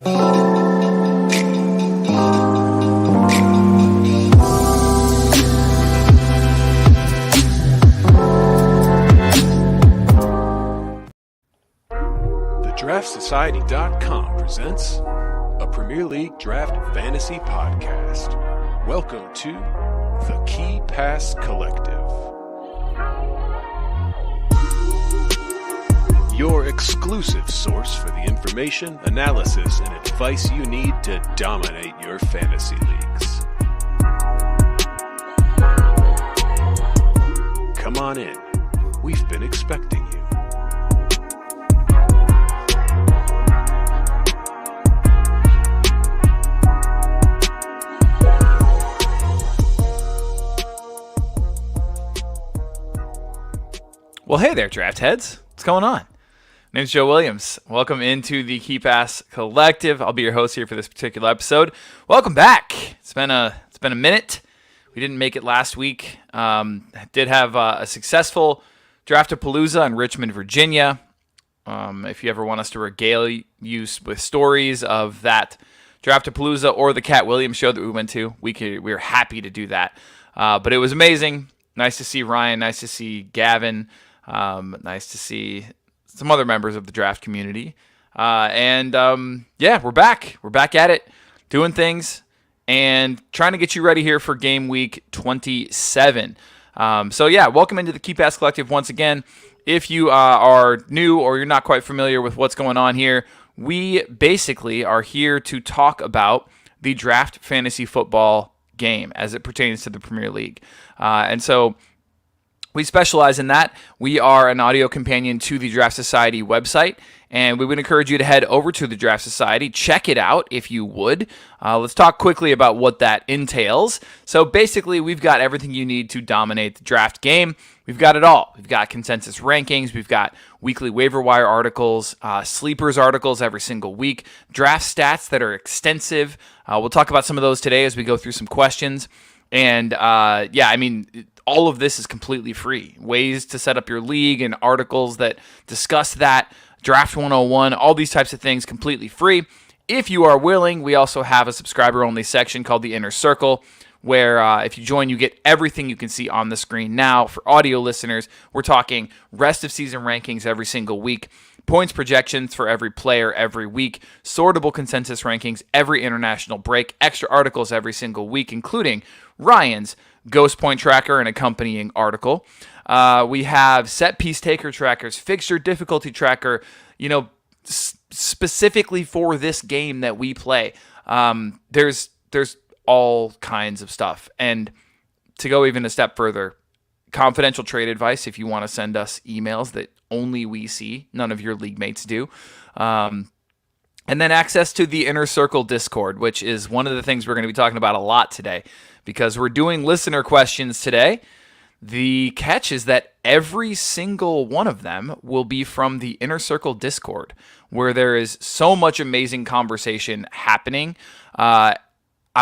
DraftSociety.com presents a Premier League Draft Fantasy Podcast. Welcome to the Key Pass Collective. Your exclusive source for the information, analysis, and advice you need to dominate your fantasy leagues. Come on in. We've been expecting you. Well, hey there, draft heads. What's going on? My name's Joe Williams. Welcome into the Key Pass Collective. I'll be your host here for this particular episode. Welcome back. It's been a minute. We didn't make it last week. Did have a successful Draftapalooza in Richmond, Virginia. If you ever want us to regale you with stories of that Draftapalooza or the Cat Williams show that we went to, we're happy to do that. But it was amazing. Nice to see Ryan. Nice to see Gavin. Nice to see some other members of the draft community. Yeah, we're back. We're back at it, doing things, and trying to get you ready here for Gameweek 27. Welcome into the Key Pass Collective once again. If you are new or you're not quite familiar with what's going on here, we basically are here to talk about the draft fantasy football game as it pertains to the Premier League. We specialize in that. We are an audio companion to the Draft Society website, and we would encourage you to head over to the Draft Society. Check it out if you would. Let's talk quickly about what that entails. So basically, we've got everything you need to dominate the draft game. We've got it all. We've got consensus rankings. We've got weekly waiver wire articles, sleepers articles every single week, draft stats that are extensive. We'll talk about some of those today as we go through some questions. And all of this is completely free. Ways to set up your league and articles that discuss that, Draft 101, all these types of things completely free. If you are willing, we also have a subscriber-only section called the Inner Circle, where if you join, you get everything you can see on the screen now. For audio listeners, we're talking rest of season rankings every single week, points projections for every player every week, sortable consensus rankings every international break, extra articles every single week, including Ryan's Ghost Point Tracker and accompanying article. We have set piece taker trackers, fixture difficulty tracker, specifically for this game that we play. There's all kinds of stuff. And to go even a step further, confidential trade advice if you want to send us emails that only we see, none of your league mates do. And then access to the Inner Circle Discord, which is one of the things we're going to be talking about a lot today because we're doing listener questions today. The catch is that every single one of them will be from the Inner Circle Discord, where there is so much amazing conversation happening. I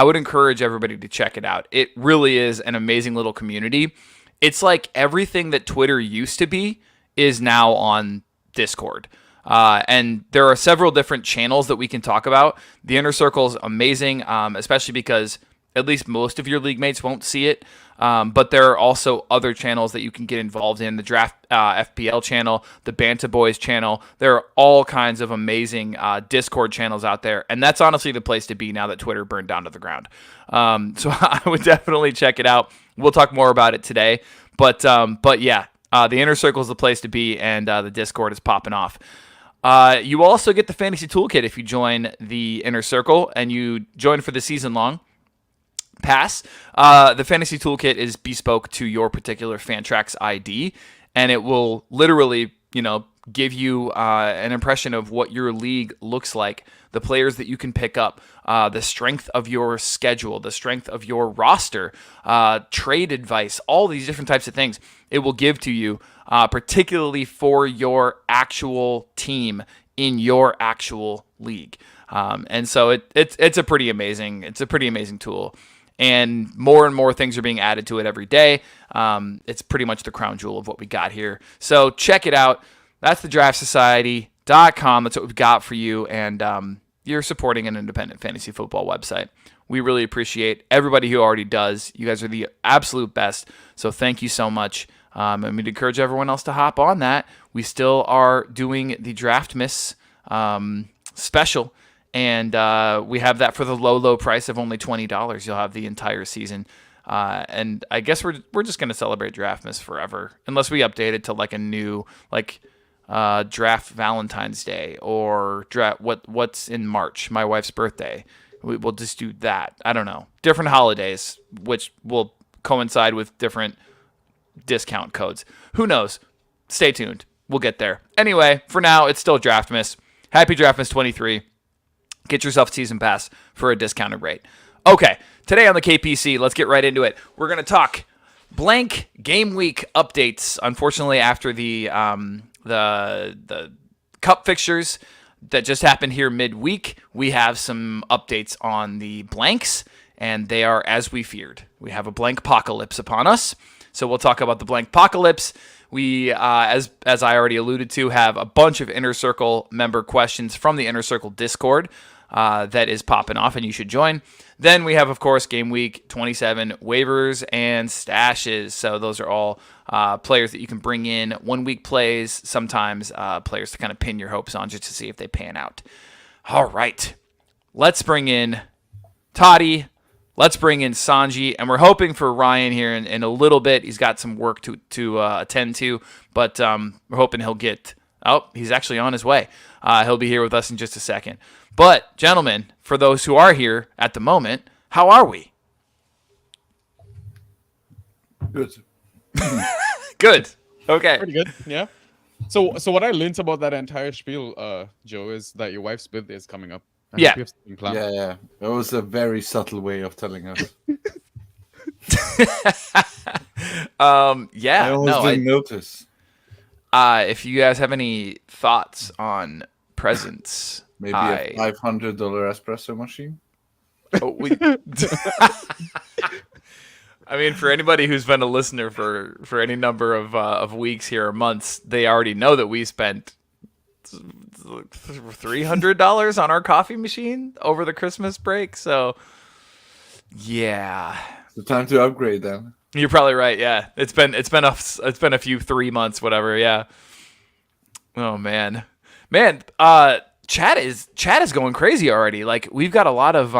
would encourage everybody to check it out. It really is an amazing little community. It's like everything that Twitter used to be is now on Discord. And there are several different channels that we can talk about. The Inner Circle is amazing, especially because at least most of your league mates won't see it. But there are also other channels that you can get involved in. The Draft FPL channel, the Banta Boys channel. There are all kinds of amazing Discord channels out there. And that's honestly the place to be now that Twitter burned down to the ground. So I would definitely check it out. We'll talk more about it today. But yeah, the Inner Circle is the place to be, and the Discord is popping off. You also get the Fantasy Toolkit if you join the Inner Circle and you join for the season-long pass. The Fantasy Toolkit is bespoke to your particular Fantrax ID, and it will literally, give you an impression of what your league looks like, the players that you can pick up, the strength of your schedule, the strength of your roster, trade advice, all these different types of things it will give to you, particularly for your actual team in your actual league. And so it's a pretty amazing tool. And more things are being added to it every day. It's pretty much the crown jewel of what we got here. So check it out. That's the DraftSociety.com. That's what we've got for you. And you're supporting an independent fantasy football website. We really appreciate everybody who already does. You guys are the absolute best. So thank you so much. And we'd encourage everyone else to hop on that. We still are doing the Draft Miss special. And we have that for the low price of only $20. You'll have the entire season. And I guess we're just going to celebrate Draft Miss forever. Unless we update it to like a new draft Valentine's Day or draft what's in March, my wife's birthday. We'll just do that. I don't know. Different holidays, which will coincide with different discount codes. Who knows? Stay tuned. We'll get there. Anyway, for now, it's still Draft Miss. Happy Draft Miss 23. Get yourself a season pass for a discounted rate. Okay, today on the KPC, let's get right into it. We're going to talk blank game week updates. Unfortunately, after the cup fixtures that just happened here midweek, we have some updates on the blanks, and they are as we feared. We have a blank apocalypse upon us, so we'll talk about the blank apocalypse. We, as I already alluded to, have a bunch of Inner Circle member questions from the Inner Circle Discord that is popping off, and you should join. Then we have, of course, Game Week 27 waivers and stashes. So those are all players that you can bring in 1 week plays, sometimes players to kind of pin your hopes on just to see if they pan out. All right, let's bring in Totti. Let's bring in Sanji, and we're hoping for Ryan here in a little bit. He's got some work to attend to, but we're hoping he'll get... Oh, he's actually on his way. He'll be here with us in just a second. But, gentlemen, for those who are here at the moment, how are we? Good. Good. Okay. Pretty good, yeah. So what I learned about that entire spiel, Joe, is that your wife's birthday is coming up. I Yeah. hope you have something planned. Yeah. That was a very subtle way of telling us. Yeah. I almost didn't notice. If you guys have any thoughts on presents, Maybe a $500 espresso machine. I mean, for anybody who's been a listener for any number of weeks here or months, they already know that we spent $300 on our coffee machine over the Christmas break. So, yeah, It's time to upgrade then. you're probably right. Yeah, it's been a few 3 months, whatever. Yeah. Oh man. Chat is going crazy already. Like we've got a lot of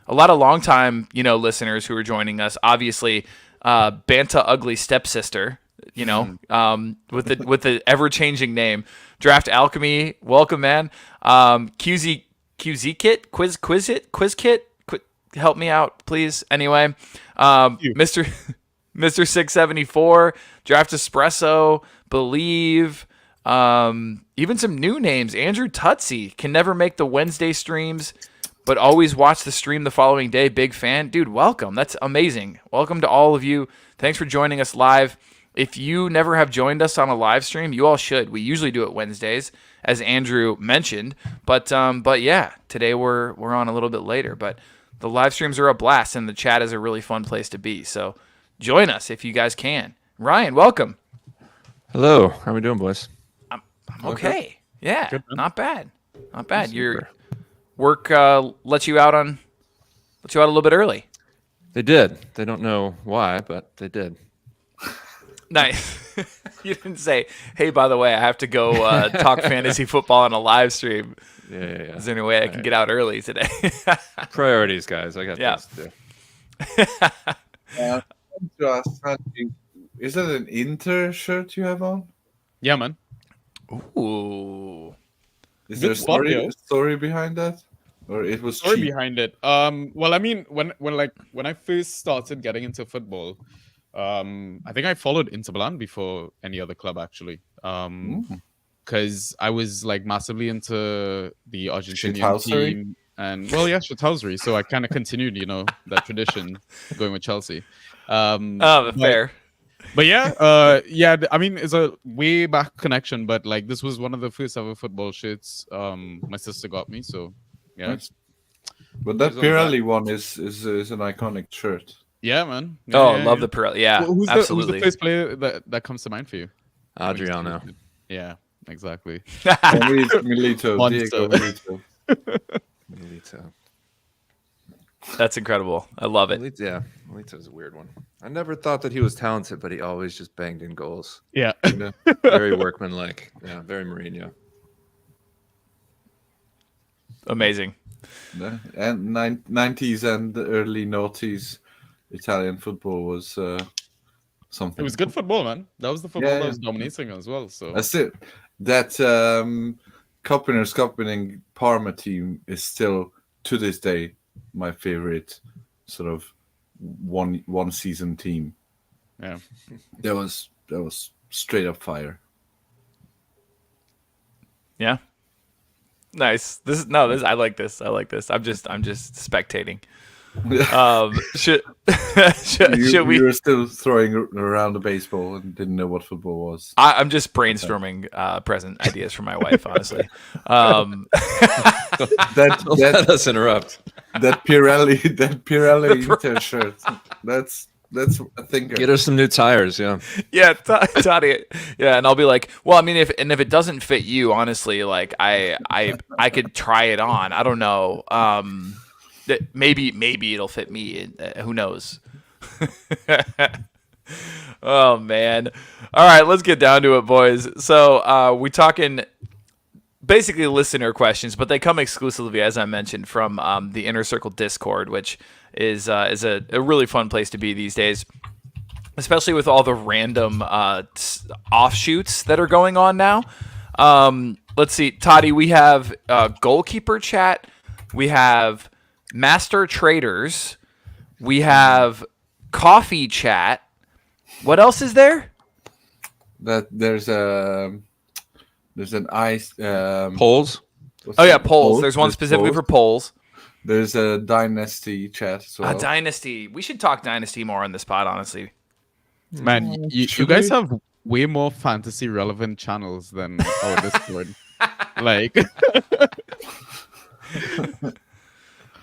longtime listeners who are joining us. Obviously, Banta Ugly Stepsister. With the ever changing name, Draft Alchemy. Welcome, man. QZ Kit, Quiz Kit. Help me out, please. Anyway, Mr. 674, Draft Espresso, Believe. Even some new names. Andrew Tutsy can never make the Wednesday streams, but always watch the stream the following day. Big fan. Dude, welcome. That's amazing. Welcome to all of you. Thanks for joining us live. If you never have joined us on a live stream, you all should. We usually do it Wednesdays, as Andrew mentioned. But yeah, today we're on a little bit later. But the live streams are a blast, and the chat is a really fun place to be. So join us if you guys can. Ryan, welcome. Hello. How are we doing, boys? I'm okay. Yeah, Good, man. not bad. Not bad. Super. Your work let you out a little bit early. They did. They don't know why, but they did. Nice. You didn't say, "Hey, by the way, I have to go talk fantasy football on a live stream. Yeah. Is there any way I can get out early today?" Priorities, guys. I got Yeah. things to do. Is that an Inter shirt you have on? Yeah, man. Ooh. Is Good there a spot, yo. story behind that? Or it was Story cheap? behind it. Well, I mean, when I first started getting into football, I think I followed Inter Milan before any other club actually. Because I was like massively into the Argentinian Shithousery? team, and well, yeah, shithousery. So I kind of continued, that tradition, going with Chelsea. Fair. But yeah, I mean, it's a way back connection, but like this was one of the first ever football shirts my sister got me. So yeah, Nice. But that Who's on the back? Pirelli one is an iconic shirt. yeah, man. Oh, Yeah, love yeah. the Pirelli. Yeah, Who's absolutely. the first player that comes to mind for you? Adriano. Yeah, exactly. Milito, Monster. Diego Milito. Milito. That's incredible. I love it. Yeah, Milito's a weird one. I never thought that he was talented, but he always just banged in goals. Yeah. Very workmanlike. Yeah, very Mourinho. Amazing. And 90s and the early noughties Italian football was something. It was good football, man. That was the football Yeah, that yeah. was dominating as well. So That's it. That Köppener Parma team is still to this day my favorite sort of one season team. yeah. That was straight up fire. Yeah. Nice. I like this. I'm just spectating. Should we? You were still throwing around the baseball and didn't know what football was. I'm just brainstorming present ideas for my wife, honestly. Don't let us interrupt. That Pirelli Inter shirt. That's a thinker. Get her some new tires. Yeah. Yeah, Toddy. Yeah, and I'll be like, well, I mean, if it doesn't fit you, honestly, like I could try it on. I don't know. That maybe it'll fit me. Who knows? Oh man! All right, let's get down to it, boys. So we're talking basically listener questions, but they come exclusively, as I mentioned, from the Inner Circle Discord, which is a really fun place to be these days, especially with all the random offshoots that are going on now. Let's see, Toddy, we have goalkeeper chat, we have master traders, we have coffee chat. What else is there? That there's an ice Polls. Oh yeah, polls. There's one There's specifically polls. for polls. There's a dynasty chat. So Dynasty. We should talk Dynasty more on this pod, honestly. Man, you Should guys we? have way more fantasy relevant channels than our Discord. Like,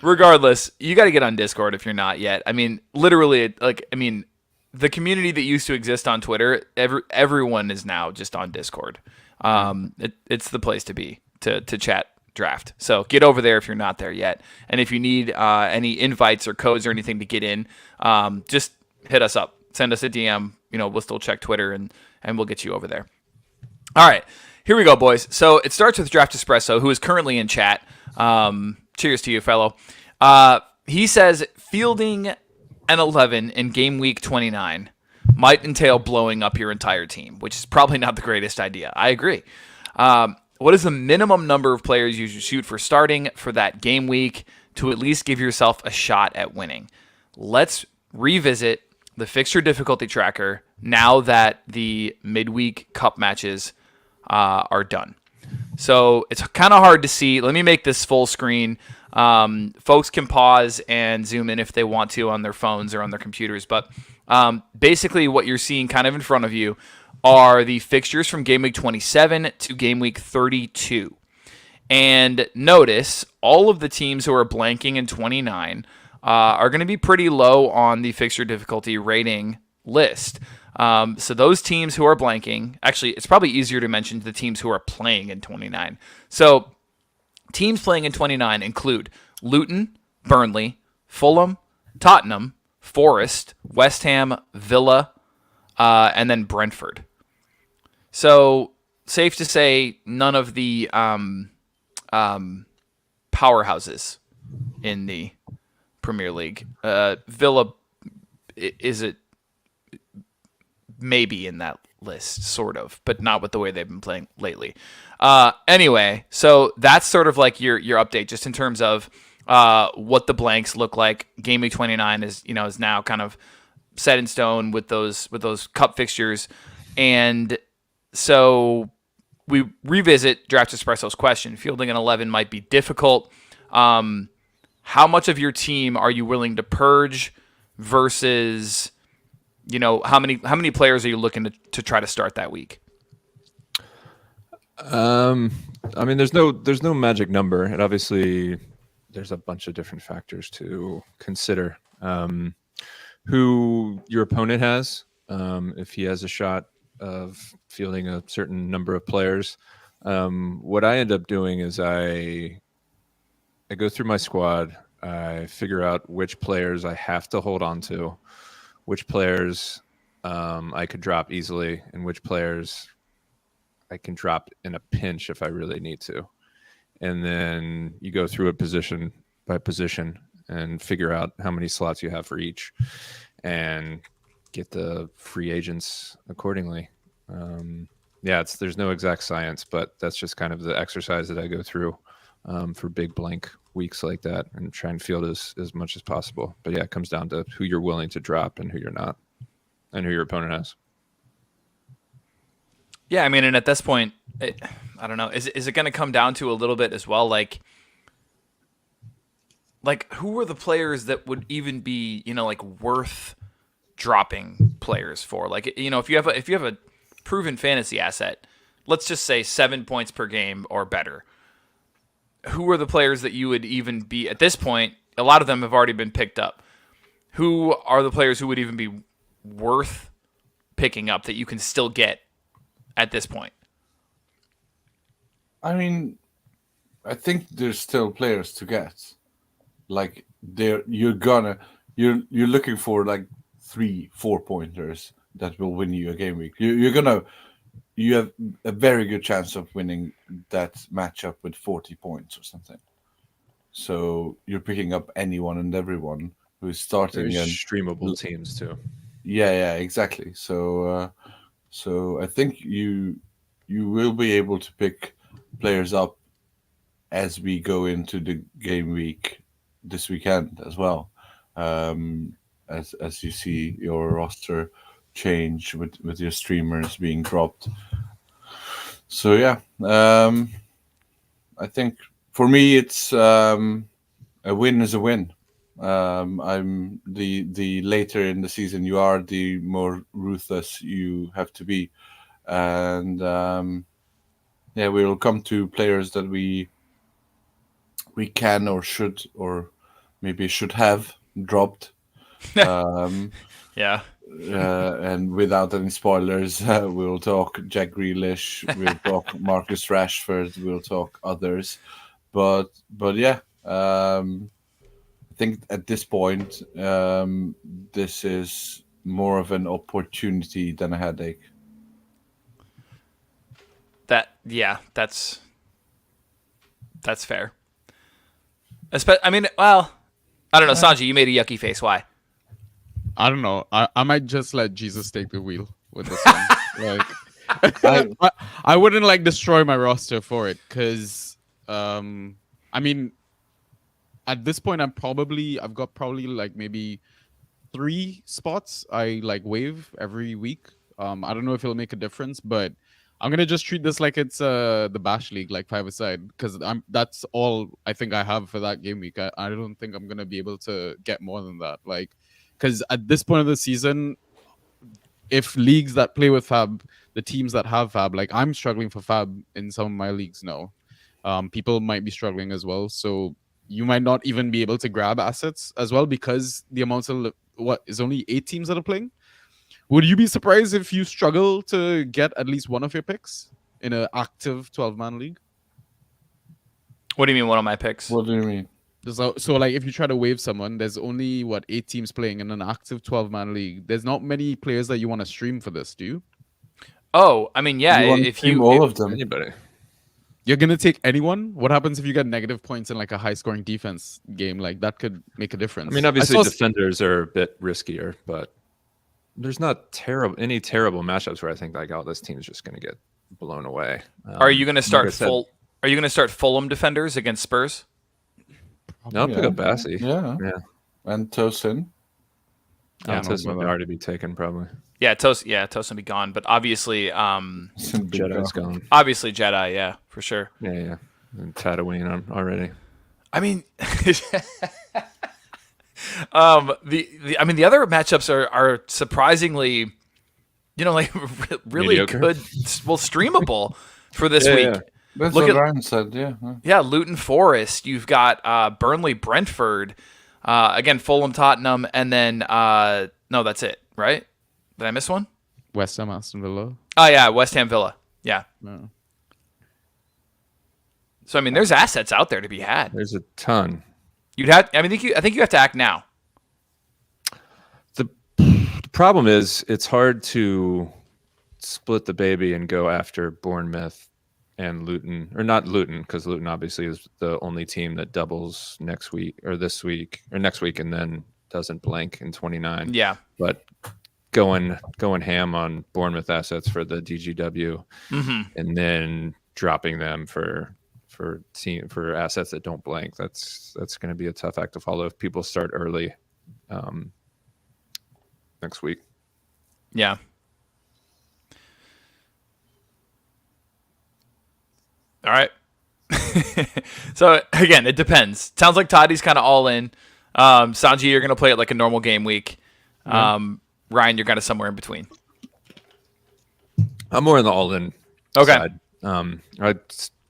Regardless, you got to get on Discord if you're not yet. I mean, literally, the community that used to exist on Twitter, everyone is now just on Discord. It's the place to be to chat draft. So get over there if you're not there yet. And if you need any invites or codes or anything to get in, just hit us up. Send us a DM. We'll still check Twitter and we'll get you over there. All right, here we go, boys. So it starts with Draft Espresso, who is currently in chat. Cheers to you, fellow. He says fielding an 11 in game week 29 might entail blowing up your entire team, which is probably not the greatest idea. I agree. What is the minimum number of players you should shoot for starting for that game week to at least give yourself a shot at winning? Let's revisit the fixture difficulty tracker now that the midweek cup matches are done. So it's kind of hard to see. Let me make this full screen. Folks can pause and zoom in if they want to on their phones or on their computers. But basically what you're seeing kind of in front of you are the fixtures from Game Week 27 to Game Week 32. And notice all of the teams who are blanking in 29 are going to be pretty low on the fixture difficulty rating list. So those teams who are blanking, actually, it's probably easier to mention the teams who are playing in 29. So teams playing in 29 include Luton, Burnley, Fulham, Tottenham, Forest, West Ham, Villa, and then Brentford. So safe to say none of the powerhouses in the Premier League. Villa is it maybe in that list, sort of, but not with the way they've been playing lately. Anyway, so that's sort of like your update, just in terms of what the blanks look like. Game Week 29 is now kind of set in stone with those cup fixtures, and so we revisit Draft Espresso's question. Fielding an 11 might be difficult. How much of your team are you willing to purge versus, how many players are you looking to try to start that week? I mean, there's no magic number, and obviously there's a bunch of different factors to consider. Who your opponent has, if he has a shot of fielding a certain number of players. What I end up doing is I I go through my squad. I figure out which players I have to hold on to, which players I could drop easily, and which players I can drop in a pinch if I really need to. And then you go through it position by position and figure out how many slots you have for each and get the free agents accordingly. There's no exact science, but that's just kind of the exercise that I go through for big blank weeks like that, and try and field as much as possible. But yeah, it comes down to who you're willing to drop and who you're not, and who your opponent has. Yeah, I mean, and at this point, I don't know. Is it going to come down to a little bit as well, like who are the players that would even be, like worth dropping players for? Like, if you have a proven fantasy asset, let's just say 7 points per game or better, who are the players that you would even be at this point? A lot of them have already been picked up. Who are the players who would even be worth picking up that you can still get at this point? I mean, I think there's still players to get. Like you're looking for like 3-4 pointers that will win you a game week. You have a very good chance of winning that matchup with 40 points or something. So you're picking up anyone and everyone who's starting. There's streamable teams too. Yeah, exactly. So I think you will be able to pick players up as we go into the game week this weekend as well. As you see your roster change with your streamers being dropped. So yeah, I think for me it's a win is a win. I'm the later in the season you are, the more ruthless you have to be, and we will come to players that we can or should or maybe should have dropped. Yeah. And without any spoilers, we'll talk Jack Grealish, we'll talk Marcus Rashford, we'll talk others, but yeah, I think at this point, this is more of an opportunity than a headache. That's fair. I mean, well, I don't know, Sanji, you made a yucky face. Why? I don't know. I might just let Jesus take the wheel with this one. Like, I wouldn't like destroy my roster for it because, I mean, at this point, I've got probably like maybe 3 spots I like waive every week. I don't know if it'll make a difference, but I'm gonna just treat this like it's the Bash League, like 5-a-side, because that's all I think I have for that game week. I don't think I'm gonna be able to get more than that. Like, because at this point of the season, if leagues that play with Fab, the teams that have Fab, like I'm struggling for Fab in some of my leagues now. People might be struggling as well, so you might not even be able to grab assets as well because the amount of is only 8 teams that are playing. Would you be surprised if you struggle to get at least one of your picks in an active 12-man league? What do you mean one of my picks? What do you mean? So like if you try to waive someone, there's only 8 teams playing in an active 12-man league. There's not many players that you want to stream for this, do you? Oh, I mean, yeah. If you all of them, anybody, you're gonna take anyone. What happens if you get negative points in like a high-scoring defense game? Like that could make a difference. I mean, obviously defenders are a bit riskier, but there's not any terrible matchups where I think like, oh, this team's just going to get blown away. Are you going to start Are you going to start Fulham defenders against Spurs? No, I'll pick up Bassey. Yeah, and Tosin. Yeah, Tosin would already be taken probably. Yeah, Tosin be gone, but obviously, Jedi's gone. Obviously, Jedi, yeah, for sure. Yeah, and Tatooine already. I mean. The other matchups are surprisingly, like really mediocre. good, streamable for this week. Yeah. That's what Ryan said. Yeah, Luton Forest. You've got Burnley, Brentford, again Fulham, Tottenham, and then no, that's it, right? Did I miss one? West Ham, Aston Villa. Oh yeah, West Ham, Villa. Yeah. No. So I mean, there's assets out there to be had. There's a ton. I think you have to act now. The problem is it's hard to split the baby and go after Bournemouth and Luton, or not Luton, because Luton obviously is the only team that doubles next week or next week and then doesn't blank in 29. Yeah. But going ham on Bournemouth assets for the DGW and then dropping them for assets that don't blank, that's going to be a tough act to follow if people start early next week. Yeah. All right. So again, it depends. Sounds like Toddy's kind of all in. Sanji, you're going to play it like a normal game week. Ryan, you're kind of somewhere in between. I'm more in the all-in Okay. side.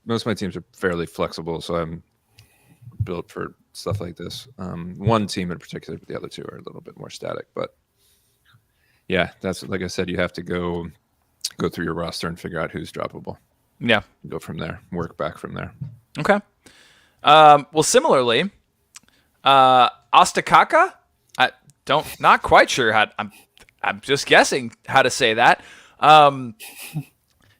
Most of my teams are fairly flexible, so I'm built for stuff like this. One team in particular, but the other two are a little bit more static. But yeah, that's like I said. You have to go through your roster and figure out who's droppable. Yeah. Go from there. Work back from there. Okay. Well, similarly, Ostakaka, not quite sure how. I'm just guessing how to say that.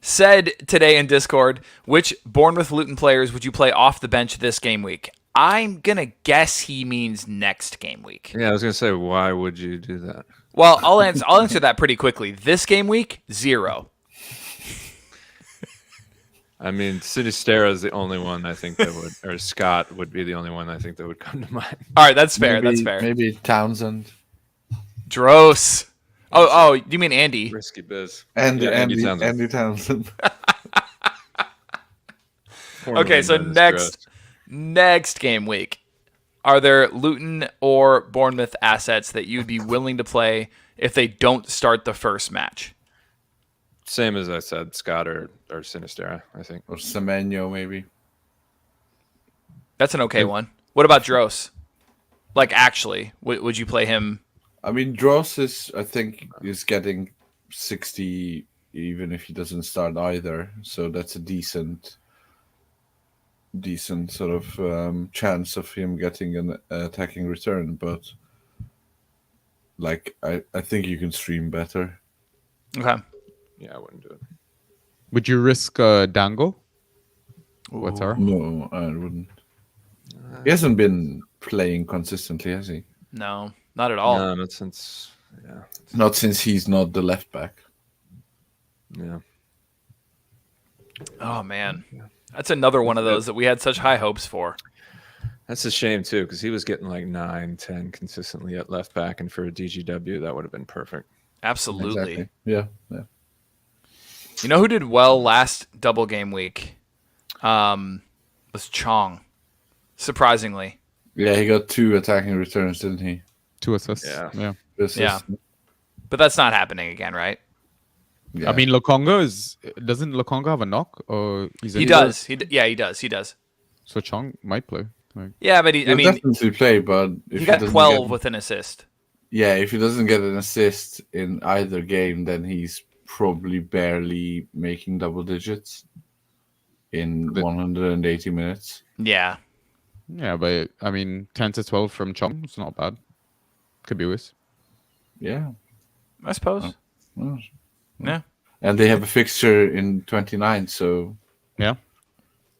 Said today in Discord, which Bournemouth Luton players would you play off the bench this game week? I'm gonna guess he means next game week. Yeah, I was gonna say, why would you do that? Well, I'll answer that pretty quickly. This game week, 0. I mean, Sinistera is the only one I think that would, or Scott would be the only one I think that would come to mind. All right, that's fair. That's fair. Maybe Townsend. Dross. Oh, you mean Andy? Risky biz. Andy Townsend. Townsend. Okay, so next game week, are there Luton or Bournemouth assets that you'd be willing to play if they don't start the first match? Same as I said, Scott or Sinistera, I think. Or Semenyo, maybe. That's an okay one. What about Dross? Like, actually, would you play him? I mean, Dross is getting 60 even if he doesn't start either. So that's a decent sort of chance of him getting an attacking return. But like, I think you can stream better. Okay. Yeah, I wouldn't do it. Would you risk Dango? What's our? No, I wouldn't. He hasn't been playing consistently, has he? No, not at all. No, not since. Yeah. Not since he's not the left back. Yeah. Oh man, that's another one of those that we had such high hopes for. That's a shame too, because he was getting like 9, 10 consistently at left back, and for a DGW, that would have been perfect. Absolutely. Exactly. Yeah. You know who did well last double game week? Was Chong. Surprisingly. Yeah, he got 2 attacking returns, didn't he? 2 assists. Yeah. Yeah. But that's not happening again, right? Yeah. I mean, doesn't Lokonga have a knock? Or He does. He does. So Chong might play. Yeah, but He'll definitely play, but if he got doesn't 12 with an assist. Yeah, if he doesn't get an assist in either game, then he's probably barely making double digits in 180 minutes. Yeah. Yeah, but I mean, 10 to 12 from Chong, it's not bad. Could be worse. Yeah. I suppose. Well, Yeah. and they have a fixture in 29, so Yeah.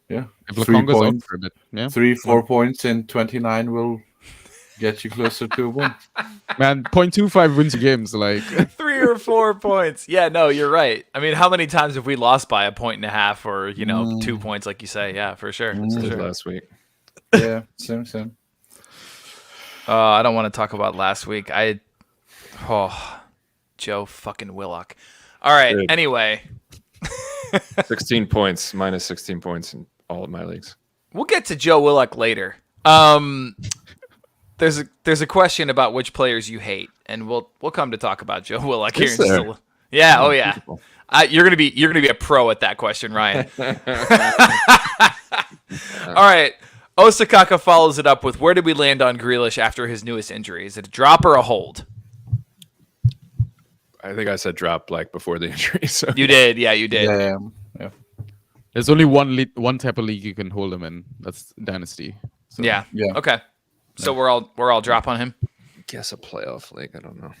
yeah. If 3 Lokonga's out points, for a bit. Yeah. 3-4 points in 29 will get you closer to a win. Man, 0.25 wins games. Like 3 or 4 points. Yeah, no, you're right. I mean, how many times have we lost by 1.5 or, 2 points, like you say? Yeah, for sure. For sure. Last week. Yeah, same. I don't want to talk about last week. Joe fucking Willock. All right. Dude. Anyway, 16 points, minus 16 points in all of my leagues. we'll get to Joe Willock later. There's a question about which players you hate, and we'll come to talk about Joe Willock here in just a little. Yeah. Oh yeah. Beautiful. You're gonna be a pro at that question, Ryan. All right. Osakaka follows it up with, where did we land on Grealish after his newest injury? Is it a drop or a hold? I think I said drop like before the injury. So You did. Yeah, you did. Yeah. There's only one type of league you can hold him in. That's Dynasty. So, Yeah. Yeah. Okay. So we're all drop on him. Guess a playoff league. I don't know.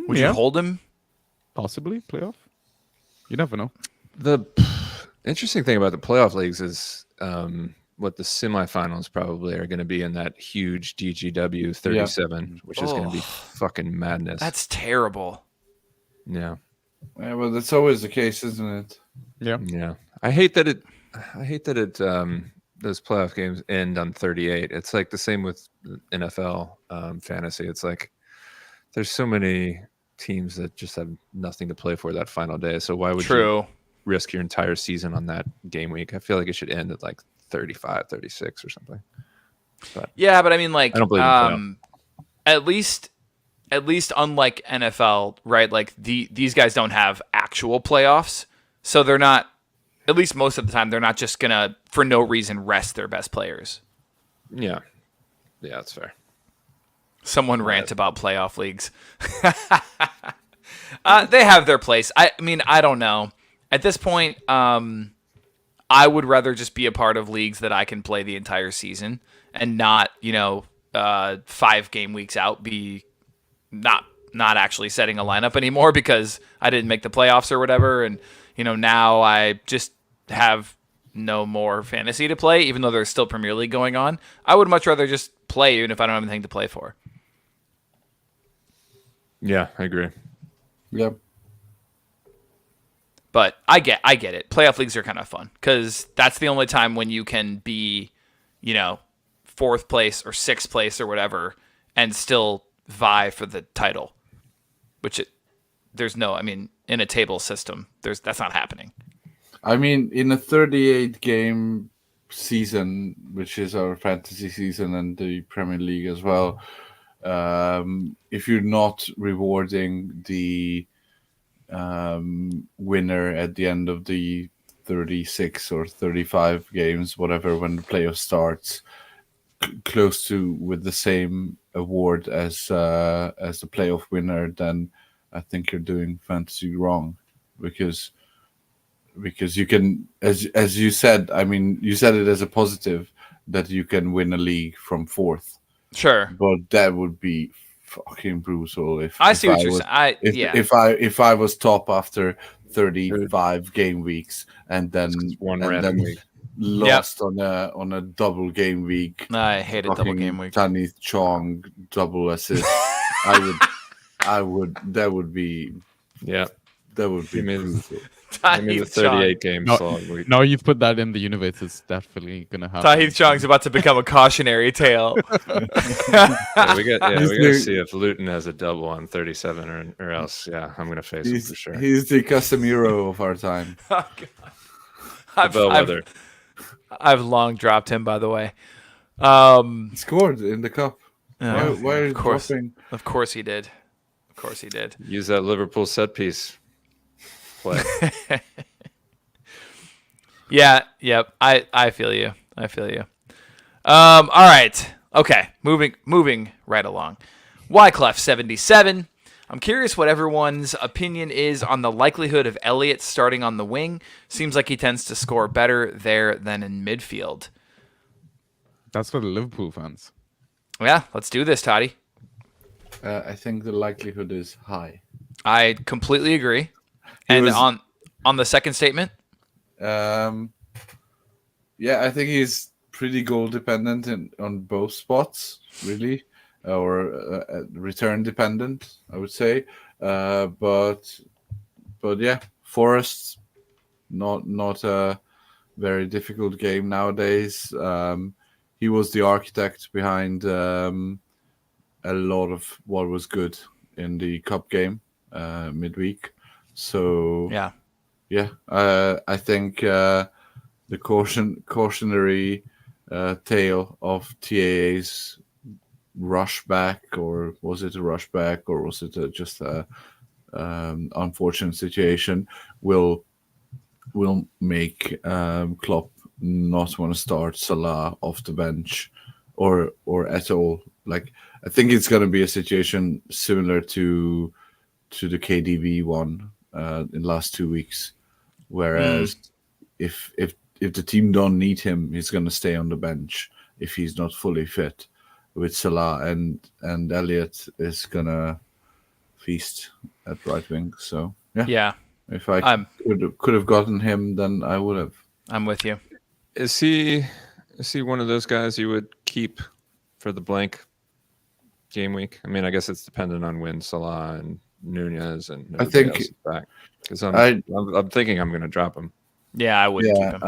Would you hold him? Possibly playoff? You never know. The interesting thing about the playoff leagues is what the semifinals probably are going to be in that huge GW27, which is going to be fucking madness. That's terrible. Yeah. Yeah, well, that's always the case, isn't it? Yeah. Yeah. I hate that it those playoff games end on 38. It's like the same with NFL fantasy. It's like there's so many teams that just have nothing to play for that final day. So why would you risk your entire season on that game week? I feel like it should end at like 35, 36 or something. But yeah, but I mean, like, I don't believe in at least unlike NFL, right? Like these guys don't have actual playoffs, so they're not. At least most of the time, they're not just gonna, for no reason, rest their best players. Yeah, that's fair. Someone rant about playoff leagues. They have their place. I mean, I don't know. At this point, I would rather just be a part of leagues that I can play the entire season and not, 5 game weeks out be not actually setting a lineup anymore because I didn't make the playoffs or whatever. And, now I just have no more fantasy to play, even though there's still Premier League going on. I would much rather just play even if I don't have anything to play for. Yeah, I agree. Yep. But I get it. Playoff leagues are kind of fun because that's the only time when you can be, 4th place or 6th place or whatever and still vie for the title. In a table system, that's not happening. I mean, in a 38 game season, which is our fantasy season and the Premier League as well, if you're not rewarding the winner at the end of the 36 or 35 games, whatever, when the playoff starts, close to with the same award as the playoff winner, then I think you're doing fantasy wrong, because you can, as you said, I mean, you said it as a positive that you can win a league from 4th. Sure, but that would be fucking brutal. If I was top after 35 game weeks and then week. Lost on a double game week. I hated double game week. Tanith Chong double assist. I would. That would be. Yeah. That would be brutal. I mean, the 38 game slot. Now you've put that in the universe, it's definitely gonna happen. Tahith Chong's about to become a cautionary tale. we got to see if Luton has a double on 37 or else. Yeah, I'm gonna face him for sure. He's the Casemiro of our time. Oh, God. I've long dropped him, by the way. He scored in the cup. Why are you dropping? Of course he did. Of course he did. Use that Liverpool set piece play. Yeah. Yep. I feel you. All right. Okay. Moving right along. Wyclef77. I'm curious what everyone's opinion is on the likelihood of Elliott starting on the wing. Seems like he tends to score better there than in midfield. That's for the Liverpool fans. Yeah, let's do this, Toddy. I think the likelihood is high. I completely agree. And on the second statement? Yeah, I think he's pretty goal dependent on both spots, really. Or return dependent, I would say, but yeah, Forest not a very difficult game nowadays. He was the architect behind a lot of what was good in the cup game midweek. So yeah, I think the cautionary tale of TAA's rush back, or was it a rush back, or was it just a unfortunate situation, will make Klopp not want to start Salah off the bench or at all. Like, I think it's going to be a situation similar to the KDB one in the last 2 weeks, whereas if the team don't need him, he's going to stay on the bench if he's not fully fit. With Salah and Elliott is going to feast at right wing. So Yeah. If I could have gotten him, then I would have. I'm with you. Is he one of those guys you would keep for the blank game week? I mean, I guess it's dependent on when Salah and Nunez and I think else is back. Because I'm thinking I'm going to drop him. Yeah, I would keep him.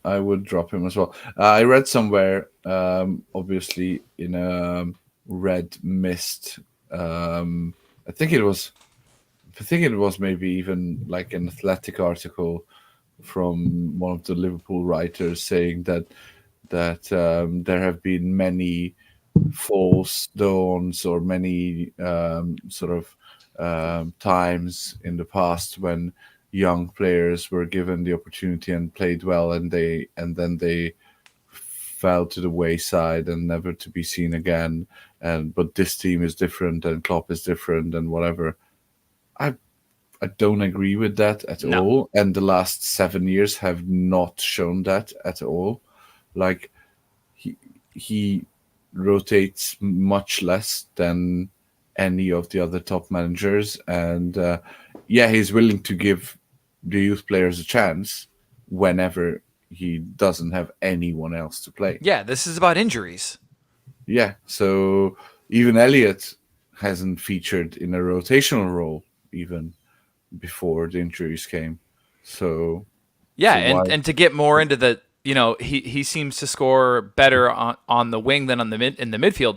I would drop him as well. I read somewhere, obviously in a red mist. I think it was maybe even like an Athletic article from one of the Liverpool writers saying that there have been many false dawns or many times in the past when young players were given the opportunity and played well, and then they fell to the wayside and never to be seen again. But this team is different, and Klopp is different, and whatever. I don't agree with that at all. And the last 7 years have not shown that at all. Like he rotates much less than any of the other top managers, and he's willing to give the youth players a chance whenever he doesn't have anyone else to play. Yeah, this is about injuries. Yeah, so even Elliott hasn't featured in a rotational role even before the injuries came. So and to get more into the, he seems to score better on the wing than in the midfield.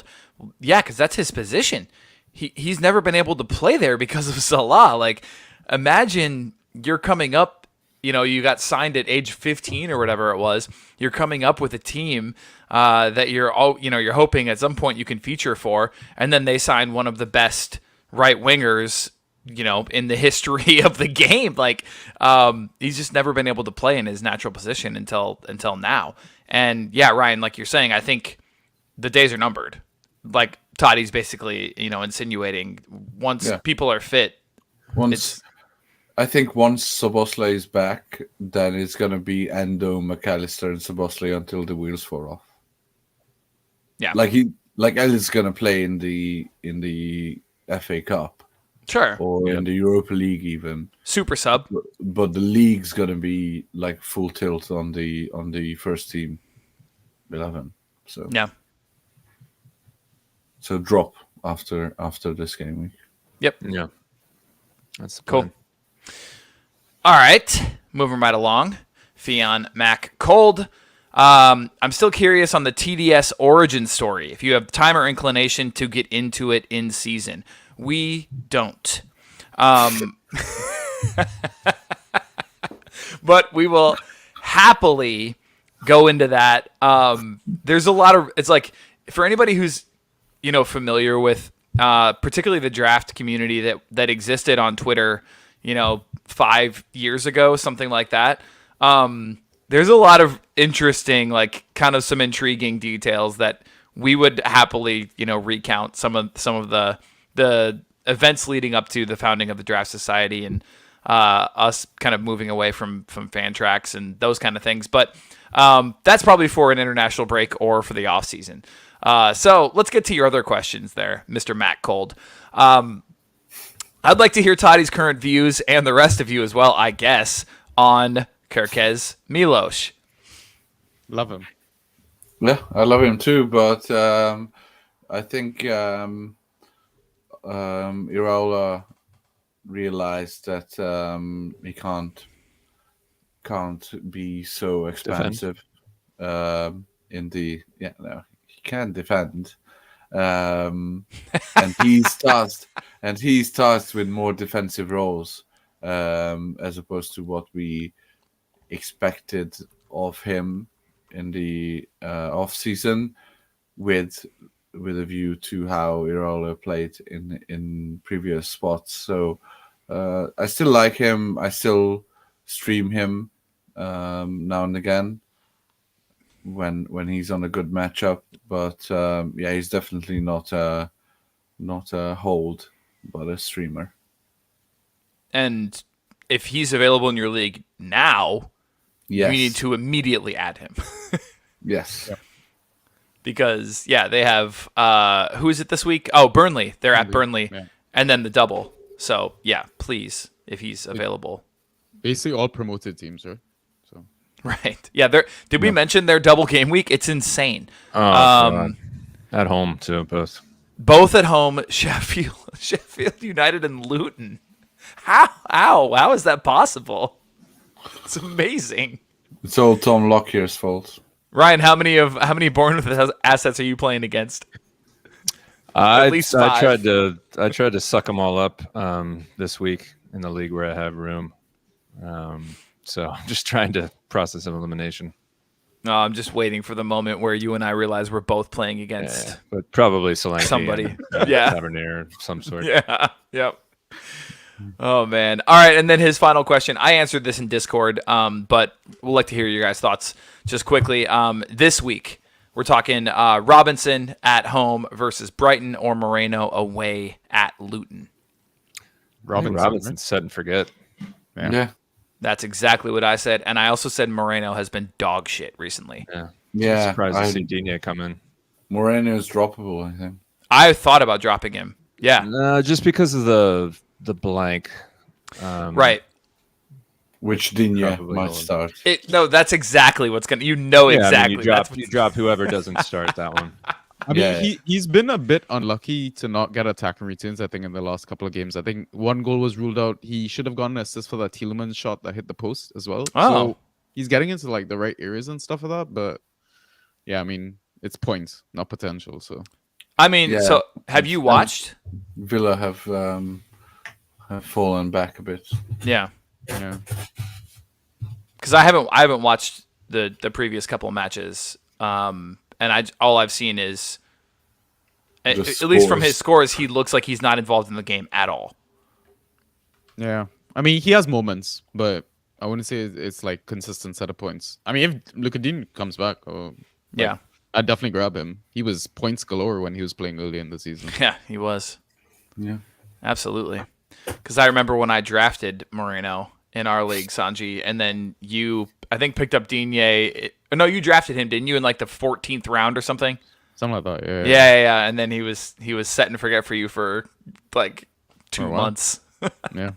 Yeah, because that's his position. He's never been able to play there because of Salah. Like, imagine you're coming up, you got signed at age 15 or whatever it was. You're coming up with a team that you're hoping at some point you can feature for, and then they sign one of the best right wingers, in the history of the game. Like, he's just never been able to play in his natural position until now. And yeah, Ryan, like you're saying, I think the days are numbered. Like Toddy's basically, insinuating once people are fit. I think once Szoboszlai is back, then it's going to be Endo, McAllister, and Szoboszlai until the wheels fall off. Yeah, like Elliott's going to play in the FA Cup, sure, or in the Europa League even. Super sub, but the league's going to be like full tilt on the first team 11. So yeah. So drop after this game week. Yep. Yeah. That's cool. All right, moving right along. Fionn Mac Cold. I'm still curious on the TDS origin story. If you have time or inclination to get into it in season, we don't. But we will happily go into that. There's a lot of. It's like for anybody who's familiar with particularly the draft community that existed on Twitter, 5 years ago, something like that. There's a lot of interesting, like kind of some intriguing details that we would happily, recount some of the events leading up to the founding of the Draft Society and us kind of moving away from fan tracks and those kind of things. But that's probably for an international break or for the off season. So let's get to your other questions there, Mr. Matt Cold. I'd like to hear Toddy's current views and the rest of you as well, I guess, on Kerkez Milos. Love him. Yeah, I love him too, but I think Iraola realized that he can't be so expansive he can defend. And he's tasked with more defensive roles as opposed to what we expected of him in the off season, with a view to how Iraola played in previous spots. So I still like him. I still stream him now and again when he's on a good matchup, but he's definitely not a hold, but a streamer. And if he's available in your league now, Yes. we need to immediately add him. Yes. Yep. Because they have who is it this week? Oh, Burnley. They're at Burnley, Yeah. and then the double. So yeah, please, if he's available. Basically all promoted teams, right? So Right. Yeah. Did we mention their double game week? It's insane. Oh, God. At home too, both. Both at home, Sheffield United and Luton. How is that possible? It's amazing. It's all Tom Lockyer's fault. Ryan, how many Bournemouth assets are you playing against? At least I 5. tried to suck them all up this week in the league where I have room. So I'm just trying to process an elimination. No, I'm just waiting for the moment where you and I realize we're both playing against But probably Solanke somebody. and Yeah. Tavernier of some sort. Yeah. Yep. Oh man. All right, and then his final question. I answered this in Discord, but we'd like to hear your guys' thoughts just quickly. This week we're talking Robinson at home versus Brighton or Moreno away at Luton. Robinson's set and forget. Yeah. That's exactly what I said, and I also said Moreno has been dog shit recently. Yeah. Surprised to see Digne come in. Moreno is droppable, I think. I thought about dropping him. Yeah. Just because of the blank. Right. Which Digne Probably might will. start. No, that's exactly what's gonna. Exactly. You drop whoever doesn't start that one. I mean, Yeah. he's been a bit unlucky to not get attacking returns, I think, in the last couple of games. I think one goal was ruled out. He should have gotten an assist for that Tielemans shot that hit the post as well. Oh. So he's getting into like the right areas and stuff of that. But yeah, I mean, it's points, not potential. So I mean, Yeah. so have you watched? Villa have fallen back a bit. Yeah. yeah, Because I haven't watched the previous couple of matches, and all I've seen is at least from his scores, he looks like he's not involved in the game at all. yeah. I mean, he has moments, but I wouldn't say it's like consistent set of points. I mean, if Lucadine comes back, Yeah, I'd definitely grab him. He was points galore when he was playing early in the season. yeah, he was Yeah. absolutely. Because I remember when I drafted Moreno in our league, Sanji, and then you, I think, picked up Digne. No, you drafted him, didn't you, in like the 14th round or something? Something like that. Yeah. And then he was set and forget for you for like 2 For a while. months. Yeah.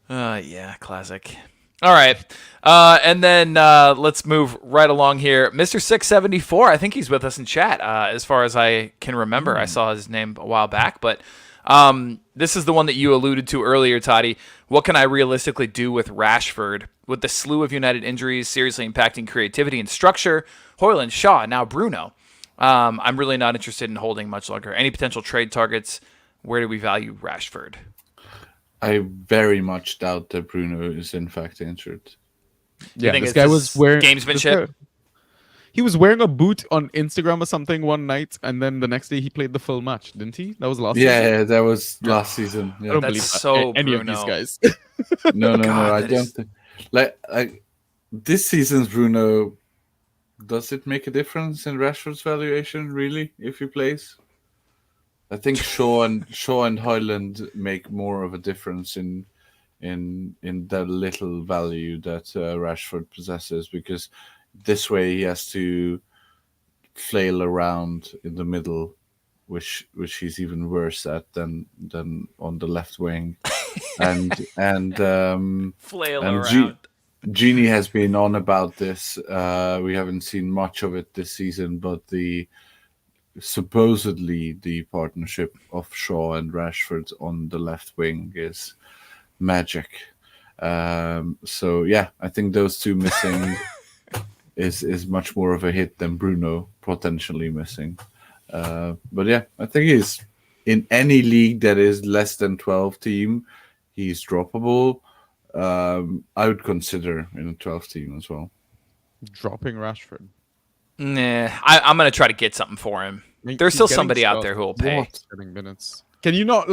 Yeah, classic. All right. And then let's move right along here. Mr. 674, I think he's with us in chat as far as I can remember. I saw his name a while back, but this is the one that you alluded to earlier, Toddy. What can I realistically do with Rashford? With the slew of United injuries seriously impacting creativity and structure, Højlund, Shaw, now Bruno. I'm really not interested in holding much longer. Any potential trade targets? Where do we value Rashford? I very much doubt that Bruno is in fact injured. Yeah, think this it's guy just was wearing gamesmanship? He was wearing a boot on Instagram or something one night, and then the next day he played the full match, didn't he? That was last season. Yeah, that was last season. I Yeah. don't That's believe that. so Any of Bruno. these guys. No, God, I that don't is- think. Like this season's Bruno, does it make a difference in Rashford's valuation? Really, if he plays, I think Shaw and Højlund make more of a difference in the little value that Rashford possesses, because this way he has to flail around in the middle, which he's even worse at than on the left wing, and Flail And around. Genie has been on about this. We haven't seen much of it this season, but supposedly the partnership of Shaw and Rashford on the left wing is magic. So yeah, I think those two missing is much more of a hit than Bruno potentially missing. But yeah, I think he's in any league that is less than 12 team, he's droppable. I would consider in a 12 team as well. Dropping Rashford. Nah, I'm going to try to get something for him. There's He's still getting somebody out stuff. there who will pay. Getting minutes. Can you not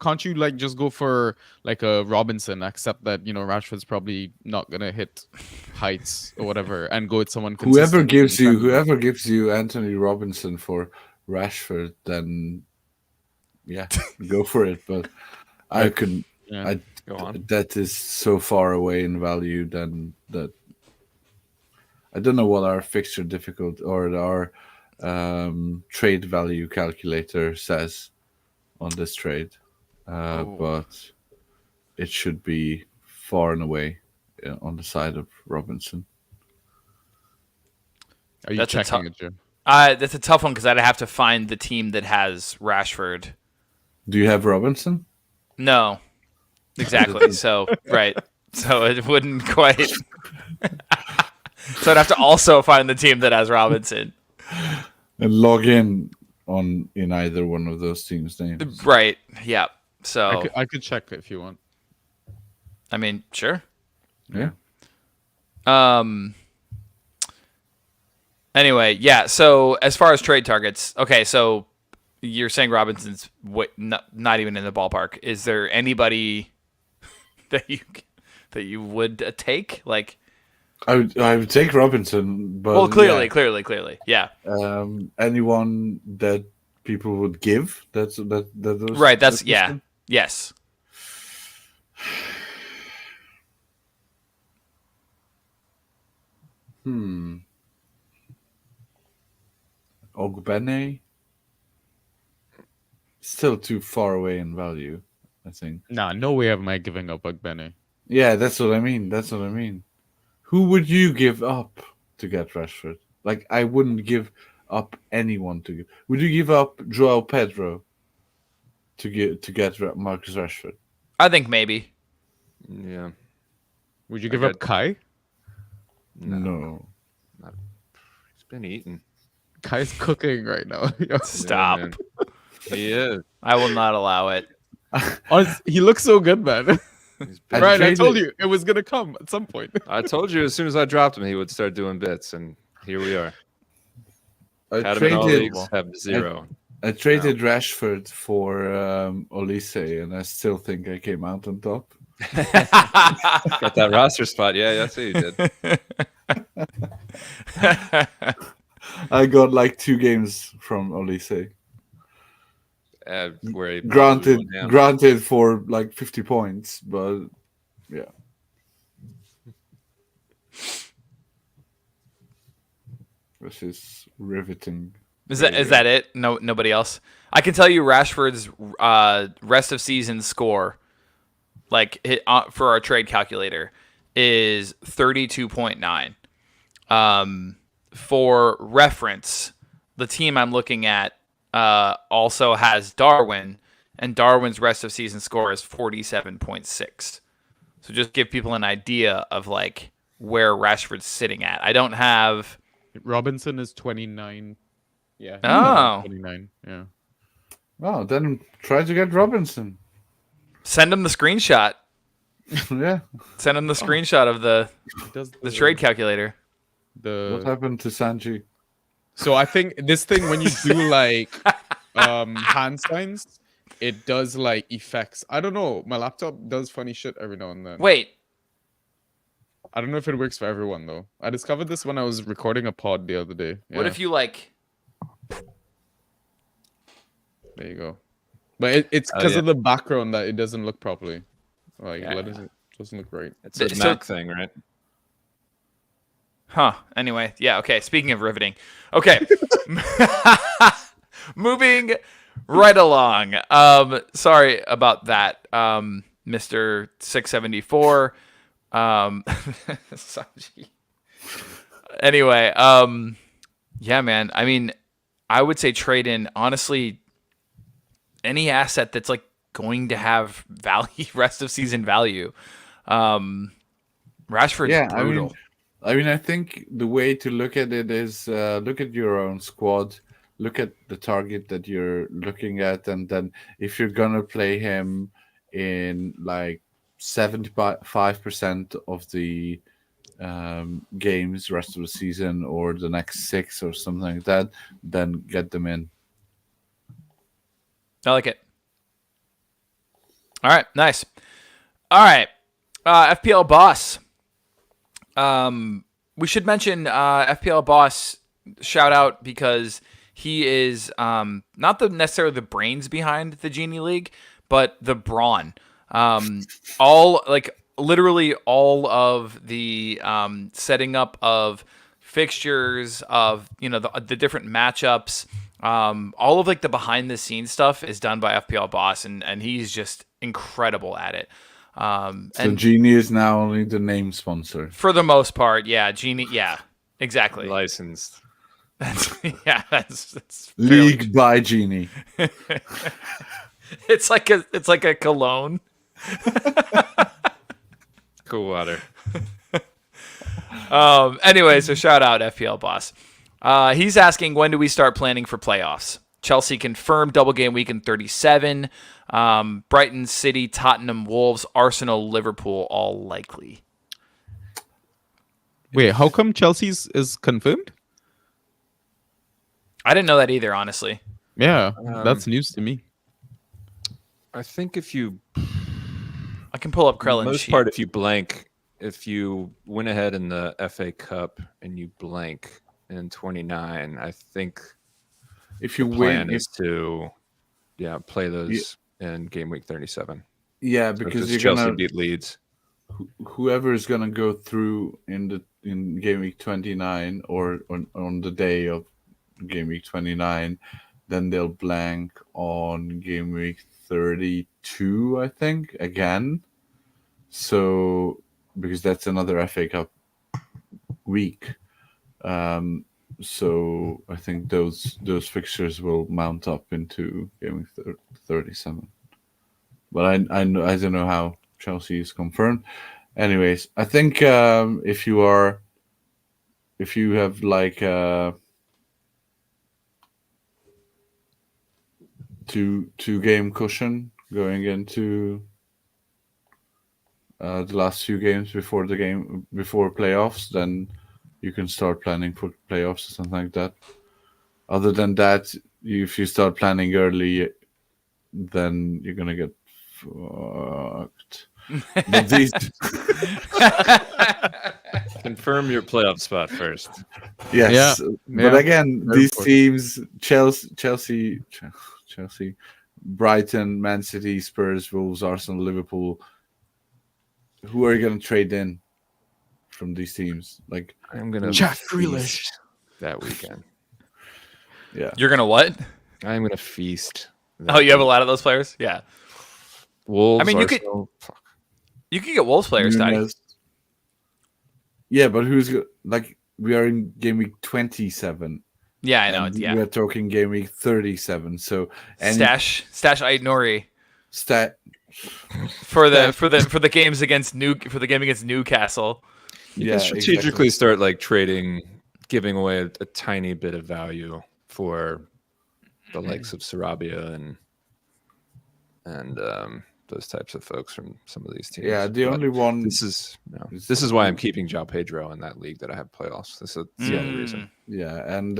can't you like just go for like a Robinson, accept that Rashford's probably not gonna hit heights or whatever, and go with someone Whoever consistent? gives you Anthony Robinson for Rashford, then yeah, go for it. But I couldn't. Yeah. Go on. That is so far away in value than that I don't know what our fixture difficult or our trade value calculator says on this trade, but it should be far and away on the side of Robinson. Are you checking it, Jim? That's a tough one because I'd have to find the team that has Rashford. Do you have Robinson? No, exactly. So right, so it wouldn't quite. So I'd have to also find the team that has Robinson and log in in either one of those teams' names. Right. Yeah. So I could check if you want. I mean, sure. Yeah. Anyway, yeah. So as far as trade targets, okay. So you're saying Robinson's not even in the ballpark. Is there anybody that you would take? Like, I would take Robinson, but well, clearly, yeah. Anyone that people would give that right. That's yeah. Yes. Ogbene? Still too far away in value, I think. Nah, no way am I giving up Ogbene. Yeah, that's what I mean. Who would you give up to get Rashford? Like, I wouldn't give up anyone to give. Would you give up Joao Pedro to get Marcus Rashford? I think maybe. Yeah. Would you give up Kai? No. He's been eaten. Kai's cooking right now. Stop. Yeah, he is. I will not allow it. Honestly, he looks so good, man. Right, I told you it was gonna come at some point. I told you as soon as I dropped him, he would start doing bits, and here we are. I have 0. I traded Rashford for Olise, and I still think I came out on top. Got that roster spot. Yeah, that's what you did. I got like 2 games from Olise. Where he granted for like 50 points, but yeah. This is riveting. Is that it? No, nobody else. I can tell you Rashford's rest of season score, like for our trade calculator, is 32.9. For reference, the team I'm looking at also has Darwin, and Darwin's rest of season score is 47.6. So just give people an idea of like where Rashford's sitting at. I don't have Robinson is 29. Yeah. Oh. 29. Yeah. Well, then try to get Robinson. Send him the screenshot. Yeah. Send him the screenshot of the trade calculator. What happened to Sanji? So I think this thing, when you do like hand signs, it does like effects. I don't know. My laptop does funny shit every now and then. Wait. I don't know if it works for everyone though. I discovered this when I was recording a pod the other day. Yeah. What if you like? There you go. But it's because of the background that it doesn't look properly. Like it doesn't look right. It's a Mac thing, right? Huh. Anyway, yeah. Okay. Speaking of riveting. Okay. Moving right along. Sorry about that, Mr. 674. Anyway, yeah, man. I mean, I would say trade in, honestly, any asset that's like going to have value, rest of season value. Rashford's brutal. I mean, I think the way to look at it is look at your own squad, look at the target that you're looking at, and then if you're gonna play him in like 75% of the games rest of the season or the next 6 or something like that, then get them in. I like it. All right, nice. All right, FPL Boss. We should mention FPL Boss shout out because he is not necessarily the brains behind the Genie League, but the brawn. Literally all of the setting up of fixtures, of the different matchups. All of like the behind the scenes stuff is done by FPL Boss, and he's just incredible at it. So and Genie is now only the name sponsor. for the most part, yeah, Genie, yeah, exactly. Licensed. That's League by Genie. It's like a cologne. Cool water. Anyway, so shout out FPL Boss. He's asking, when do we start planning for playoffs? Chelsea confirmed double game week in 37. Brighton, City, Tottenham, Wolves, Arsenal, Liverpool, all likely. Wait, how come Chelsea's is confirmed? I didn't know that either, honestly. Yeah, that's news to me. I think if you, I can pull up for the Krellin's most sheet. part, if you went ahead in the FA Cup and you blank in 29, I think If you the plan win, is to play those in game week 37. yeah, So because just you're Chelsea gonna beat Leeds. whoever is gonna go through in game week 29 or on the day of game week 29, then they'll blank on game week 32, I think, again. So because that's another FA Cup week. So I think those fixtures will mount up into game week 37. But I don't know how Chelsea is confirmed. Anyways, I think if you have like two game cushion going into the last few games before playoffs, then you can start planning for playoffs or something like that. Other than that, if you start planning early, then you're gonna get fucked. But these Confirm your playoff spot first. yes, but Yeah. again, Very these important. teams, Chelsea, Brighton, Man City, Spurs, Wolves, Arsenal, Liverpool. Who are you gonna trade in from these teams? Like I'm gonna Jack feast that weekend. yeah, You're gonna what? I'm gonna feast. Oh, you have a lot of those players? Yeah. Wolves. I mean, you could- Arsenal, fuck. You can get Wolves players, Toddy. Nunes. Yeah, but like we are in game week 27. Yeah, I know. and Yeah. we are talking game week 37. So Stash Ait Nori stat. for the games against game against Newcastle. You Yeah, can strategically exactly. start like trading, giving away a tiny bit of value for the likes of Sarabia and those types of folks from some of these teams. Yeah, the But only one. this is why I'm keeping João Pedro in that league that I have playoffs. This is the only reason. Yeah, and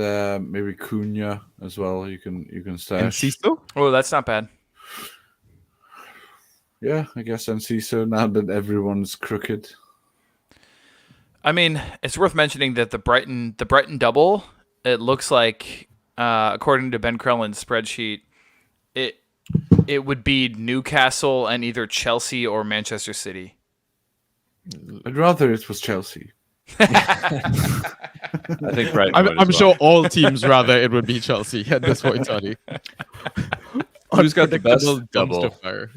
maybe Cunha as well. You can And stash. Ciso? Oh, that's not bad. Yeah, I guess so now that everyone's crooked. I mean, it's worth mentioning that the Brighton double, it looks like, according to Ben Krellin's spreadsheet, it would be Newcastle and either Chelsea or Manchester City. I'd rather it was Chelsea. I think Brighton would as I'm well. sure all teams rather it would be Chelsea at this point, Toddy. Who's got the best Unpredictable double? dumpster fire.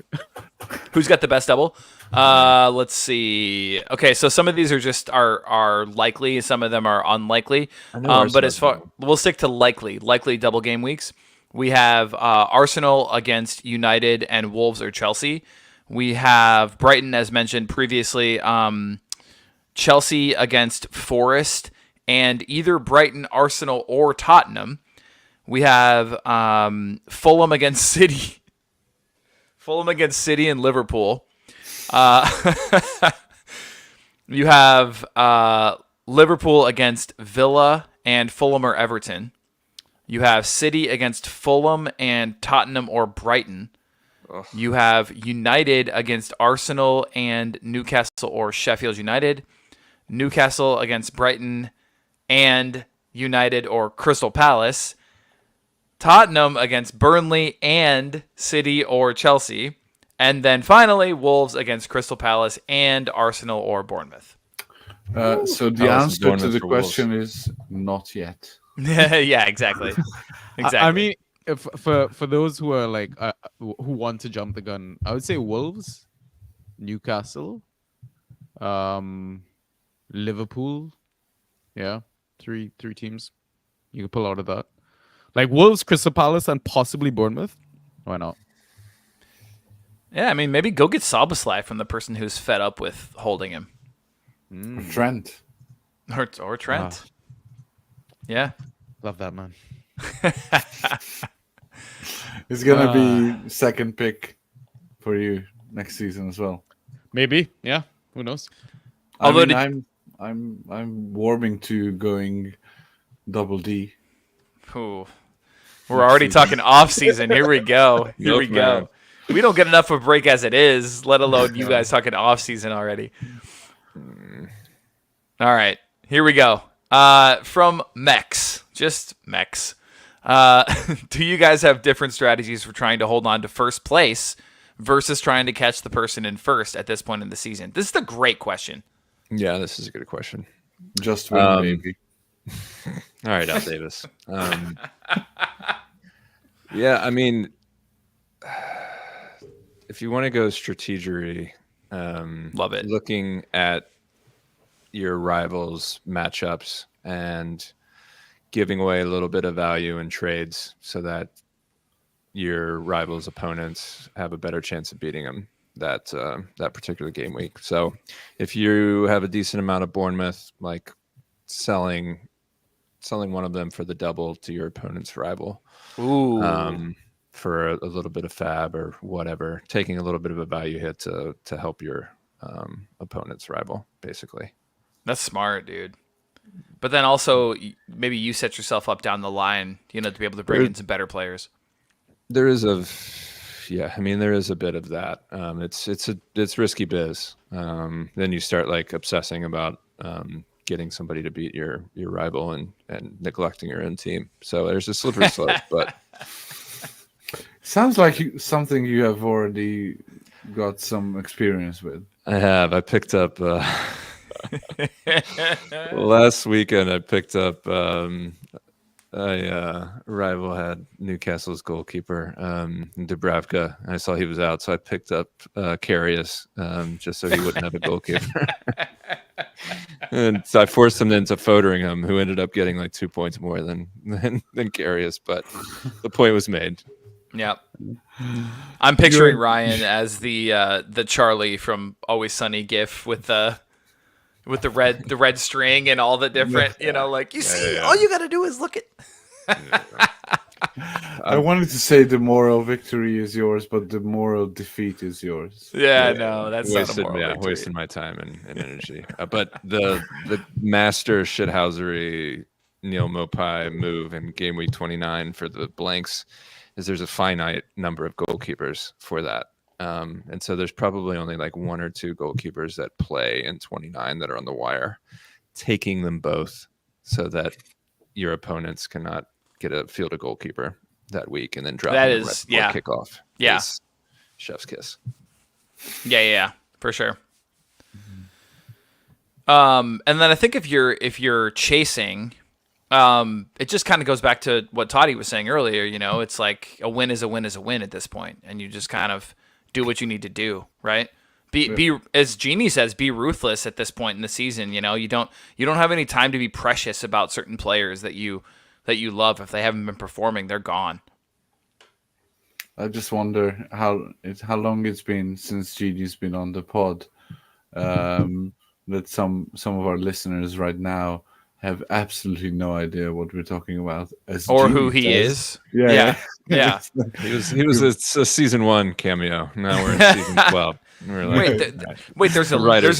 Who's got the best double? Let's see. Okay, so some of these are likely, some of them are unlikely. I know But Arsenal's as far double. we'll stick to likely double game weeks. We have Arsenal against United and Wolves or Chelsea. We have Brighton, as mentioned previously, Chelsea against Forest, and either Brighton, Arsenal, or Tottenham. We have Fulham against City. Fulham against City and Liverpool. You have Liverpool against Villa and Fulham or Everton. You have City against Fulham and Tottenham or Brighton. You have United against Arsenal and Newcastle or Sheffield United. Newcastle against Brighton and United or Crystal Palace. Tottenham against Burnley and City or Chelsea. And then finally, Wolves against Crystal Palace and Arsenal or Bournemouth. So the Palace answer and to the Bournemouth for question is not yet. Yeah, exactly. Exactly. I mean, if for those who are like who want to jump the gun, I would say Wolves, Newcastle, Liverpool. Yeah, three teams you can pull out of that. Like Wolves, Crystal Palace, and possibly Bournemouth. Why not? Yeah, I mean, maybe go get Soboslai from the person who's fed up with holding him, Trent. or Trent. Yeah. Love that man. It's gonna be second pick for you next season as well. Maybe, yeah. Who knows? Although I'm warming to going double D. Ooh. We're already talking off season. Here we go. Here Nope, we go. man. We don't get enough of a break as it is, let alone you guys talking off season already. All right, here we go. From Mex, just Mex. Do you guys have different strategies for trying to hold on to first place versus trying to catch the person in first at this point in the season? This is a great question. Yeah, this is a good question. Just win, baby. All right, Al Davis. Yeah, I mean, if you want to go strategery, Love it. looking at your rivals' matchups and giving away a little bit of value in trades so that your rivals' opponents have a better chance of beating them that particular game week. So if you have a decent amount of Bournemouth, like selling one of them for the double to your opponent's rival, Ooh. for a little bit of fab or whatever, taking a little bit of a value hit to help your opponent's rival, basically. That's smart, dude. But then also, maybe you set yourself up down the line, to be able to bring in some better players. There is there is a bit of that. It's risky biz. Then you start like obsessing about getting somebody to beat your rival and neglecting your own team. So there's a slippery slope, but Sounds like something you have already got some experience with. I have. I picked up last weekend. I picked up a rival had Newcastle's goalkeeper, Dubravka. I saw he was out, so I picked up Karius just so he wouldn't have a goalkeeper. And so I forced him into fotoring him, who ended up getting like 2 points more than Karius, but the point was made. Yep. I'm picturing Ryan as the Charlie from Always Sunny gif with the red string and all the different, all you got to do is look at. I wanted to say the moral victory is yours, but the moral defeat is yours. Yeah, no, that's wasted, not a moral victory. wasting my time and energy. But the master shithousery Neil Mopai move in game week 29 for the blanks is there's a finite number of goalkeepers for that. And so there's probably only like one or two goalkeepers that play in 29 that are on the wire, taking them both so that your opponents cannot get a field a goalkeeper that week and then drop that them is right before kickoff. Yeah. It's chef's kiss. Yeah, for sure. And then I think if you're chasing, it just kind of goes back to what Toddy was saying earlier. It's like a win is a win is a win at this point, and you just kind of do what you need to do, right? Be as Jeannie says, be ruthless at this point in the season. You don't have any time to be precious about certain players that you love. If they haven't been performing, they're gone. I just wonder how long it's been since Jeannie's been on the pod. That some of our listeners right now have absolutely no idea what we're talking about, or who he is. Yeah. He was a season 1 cameo. Now we're in season 12. We're like, wait, there's a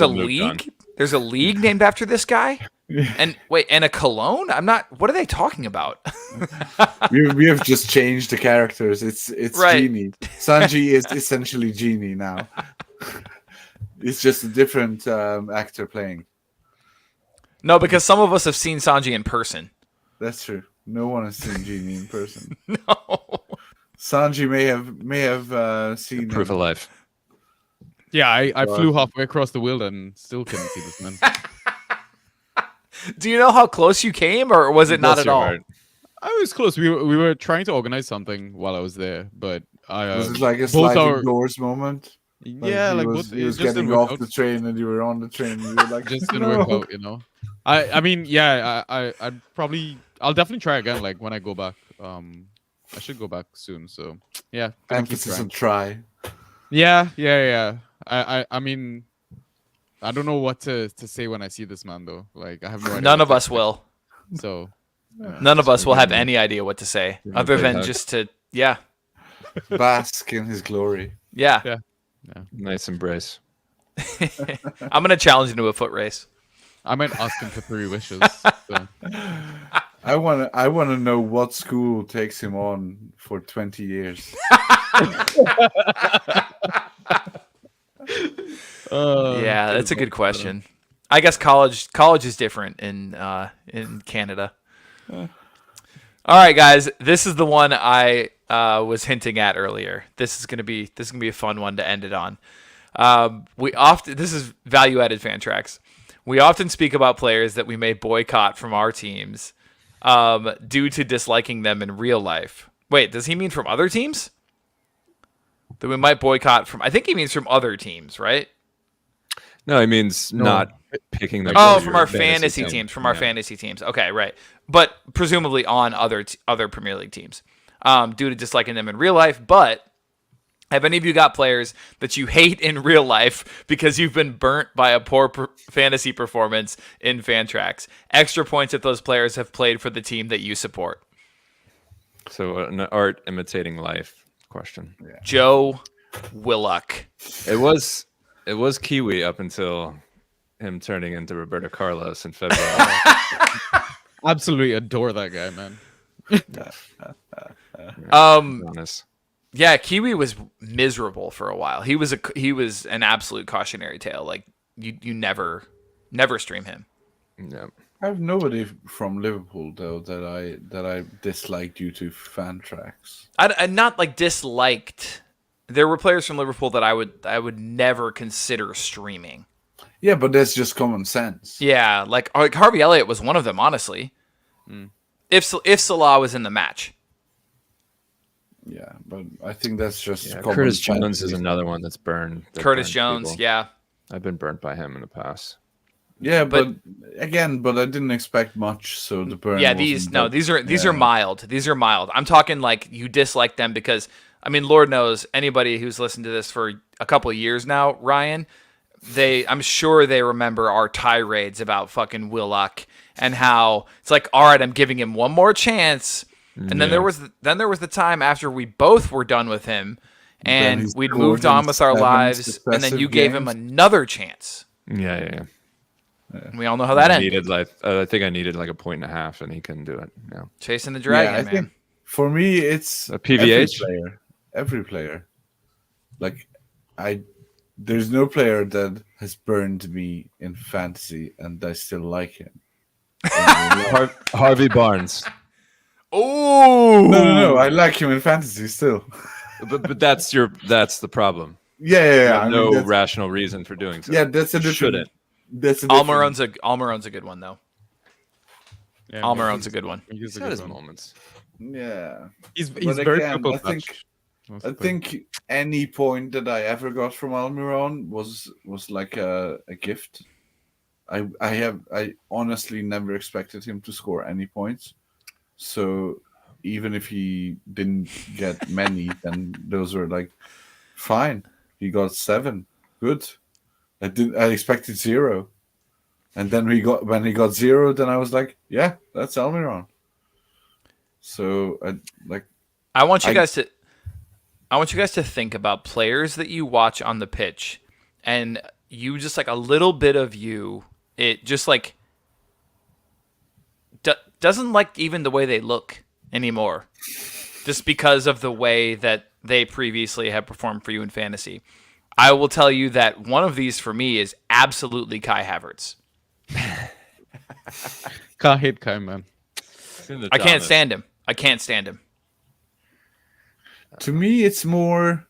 league. On. There's a league named after this guy. And a cologne? I'm not. What are they talking about? we have just changed the characters. It's right. Genie. Sanji is essentially Genie now. It's just a different actor playing. No, because some of us have seen Sanji in person. That's true. No one has seen Genie in person. No. Sanji may have seen proof of life. Yeah, I flew halfway across the world and still couldn't see this man. Do you know how close you came, or was it not Bless at your all? heart. I was close. We were trying to organize something while I was there, but Was it like a both sliding our doors moment? yeah, like both He it was just didn't getting work off out. the train and you were on the train and you were like, Just didn't no. work out, you know. I mean, yeah, I'll definitely try again. Like when I go back, I should go back soon. So yeah, gonna keep Emphasis trying. on try. Yeah. I mean, I don't know what to say when I see this man though. Like I have no idea. None what of to us expect. will. So None of us will have Give him a- any idea what to say, give him a other big than hug. just to, yeah. Bask in his glory. Yeah. Nice embrace. I'm going to challenge him to a foot race. I might ask him for 3 wishes. So. I wanna know what school takes him on for 20 years. Yeah, that's a good question. I guess college is different in Canada. All right, guys, this is the one I was hinting at earlier. This is gonna be a fun one to end it on. This is value added fan tracks. We often speak about players that we may boycott from our teams due to disliking them in real life. Wait, does he mean from other teams? That we might boycott from? I think he means from other teams, right? No, it means not picking them. Oh, for from your our fantasy teams. From our Yeah. fantasy teams. Okay, right. But presumably on other Premier League teams due to disliking them in real life. But have any of you got players that you hate in real life because you've been burnt by a poor fantasy performance in Fantrax? Extra points if those players have played for the team that you support. So an art imitating life question. Joe Willock. It was Kiwi up until him turning into Roberto Carlos in February. Absolutely adore that guy, man. Honest. Yeah, Kiwi was miserable for a while. He was an absolute cautionary tale. Like you never stream him. Yeah. I have nobody from Liverpool though that I dislike due to fan tracks. I not like disliked. There were players from Liverpool that I would never consider streaming. Yeah, but that's just common sense. Yeah, like Harvey Elliott was one of them, honestly. If Salah was in the match. Yeah, but I think that's just common Curtis sense. Jones is another one that's burned. that Curtis burns Jones, people. yeah. I've been burnt by him in the past. Yeah, But- but I didn't expect much, so the burn. Yeah, wasn't these are mild. These are mild. I'm talking like you dislike them because I mean, Lord knows anybody who's listened to this for a couple of years now, Ryan, I'm sure they remember our tirades about fucking Willock and how it's like, all right, I'm giving him one more chance. And then there was the time after we both were done with him and he's we'd scored moved on in with our 7 lives, and then successive you gave him games. another chance. Yeah. And we all know how that ended. I think I needed like a 1.5, and he couldn't do it. Yeah. Chasing the Yeah, dragon, I man. think for me it's A PVH? Every player. Like there's no player that has burned me in fantasy and I still like him. Harvey Barnes. Oh No, I like him in fantasy still. But that's the problem. Yeah. You have I mean, no that's- rational reason for doing so. Yeah, that's a different. Shouldn't. That's a different. Almiron's a good one though. Yeah, Almiron's a good one. He's He's a had good his one. moments. Yeah. He's But very again, triple I think- touch. That's I the thing. think any point that I ever got from Almiron was like a gift. I honestly never expected him to score any points. So even if he didn't get many, then those were like fine. He got 7. Good. I expected 0. And then when he got 0, then I was like, yeah, that's Almiron. So I want you guys to think about players that you watch on the pitch, and you just like a little bit of you. It just like doesn't like even the way they look anymore, just because of the way that they previously have performed for you in fantasy. I will tell you that one of these for me is absolutely Kai Havertz. Can't hate Kai, man. I can't stand him. to me, it's more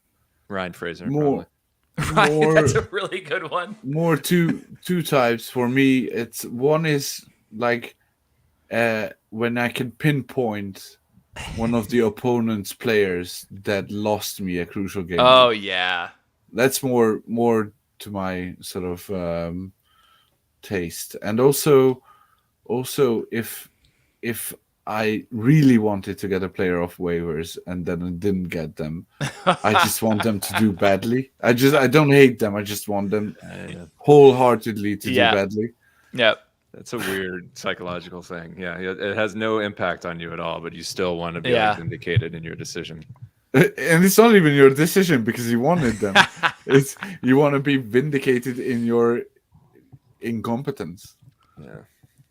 Ryan Fraser. more Right? That's a really good one. more two types for me. It's one is like when I can pinpoint one of the opponent's players that lost me a crucial game. Oh yeah, that's more to my sort of taste. And also if I really wanted to get a player off waivers and then I didn't get them, I just want them to do badly. I don't hate them. I just want them wholeheartedly to do badly. Yep. That's a weird psychological thing. Yeah, it has no impact on you at all, but you still want to be like, vindicated in your decision. And it's not even your decision because you wanted them. It's you want to be vindicated in your incompetence. Yeah,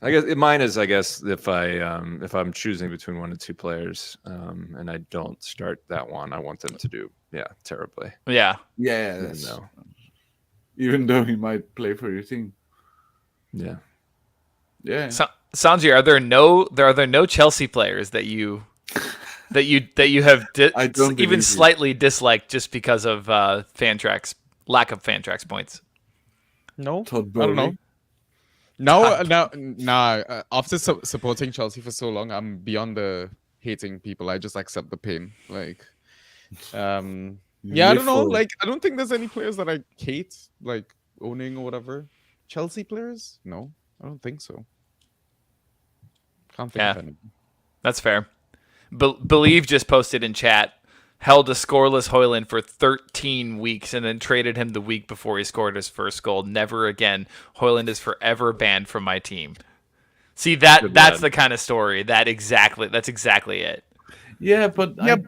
I guess mine is. I guess if I'm choosing between one and two players, and I don't start that one, I want them to do terribly. Yeah. No. Even though he might play for your team. Yeah. Yeah. Sanji, are there no Chelsea players that you have even slightly disliked just because of lack of Fantrax points? No, I don't know. Now, after supporting Chelsea for so long, I'm beyond the hating people. I just accept the pain. Like, I don't know. Like, I don't think there's any players that I hate, like owning or whatever. Chelsea players? No, I don't think so. Can't think of any. That's fair. Believe just posted in chat, held a scoreless Højlund for 13 weeks and then traded him the week before he scored his first goal. Never again. Højlund is forever banned from my team. See, that's the kind of story. That's exactly it. Yeah, but I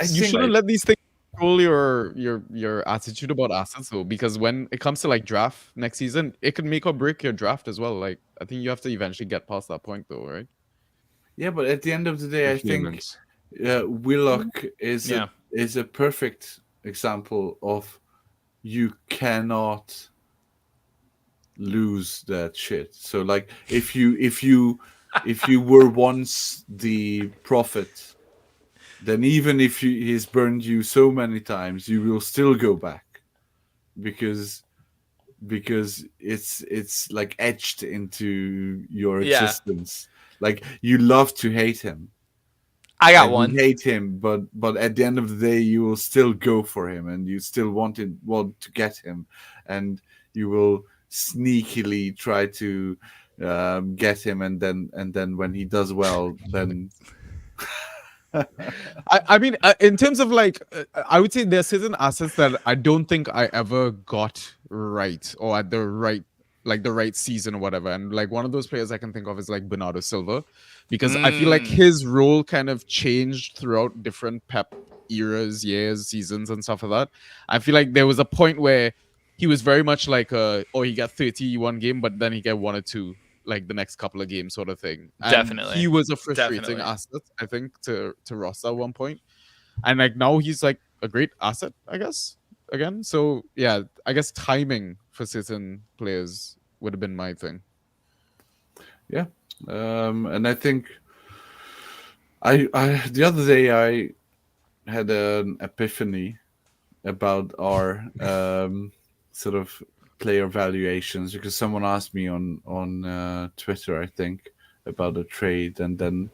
you shouldn't let these things control your attitude about assets though, because when it comes to like draft next season, it could make or break your draft as well. Like, I think you have to eventually get past that point though, right? Yeah, but at the end of the day, I think Willock is a perfect example of you cannot lose that shit. So like if you were once the prophet, then even if he's burned you so many times, you will still go back because it's like etched into your existence. Like you love to hate him. I got one. You hate him, but at the end of the day, you will still go for him, and you still want to get him, and you will sneakily try to get him, and then when he does well, then. I mean, in terms of like, I would say there are certain assets that I don't think I ever got right or at the right season or whatever. And like one of those players I can think of is like Bernardo Silva, because I feel like his role kind of changed throughout different Pep eras, years, seasons, and stuff like that. I feel like there was a point where he was very much like he got 30 one game, but then he get 1 or 2 like the next couple of games sort of thing. And definitely. He was a frustrating asset, I think, to Ross at one point. And like now he's like a great asset, I guess, again. So yeah, I guess timing for certain players would have been my thing. Yeah. And I think I the other day I had an epiphany about our sort of player valuations, because someone asked me on Twitter, I think, about a trade, and then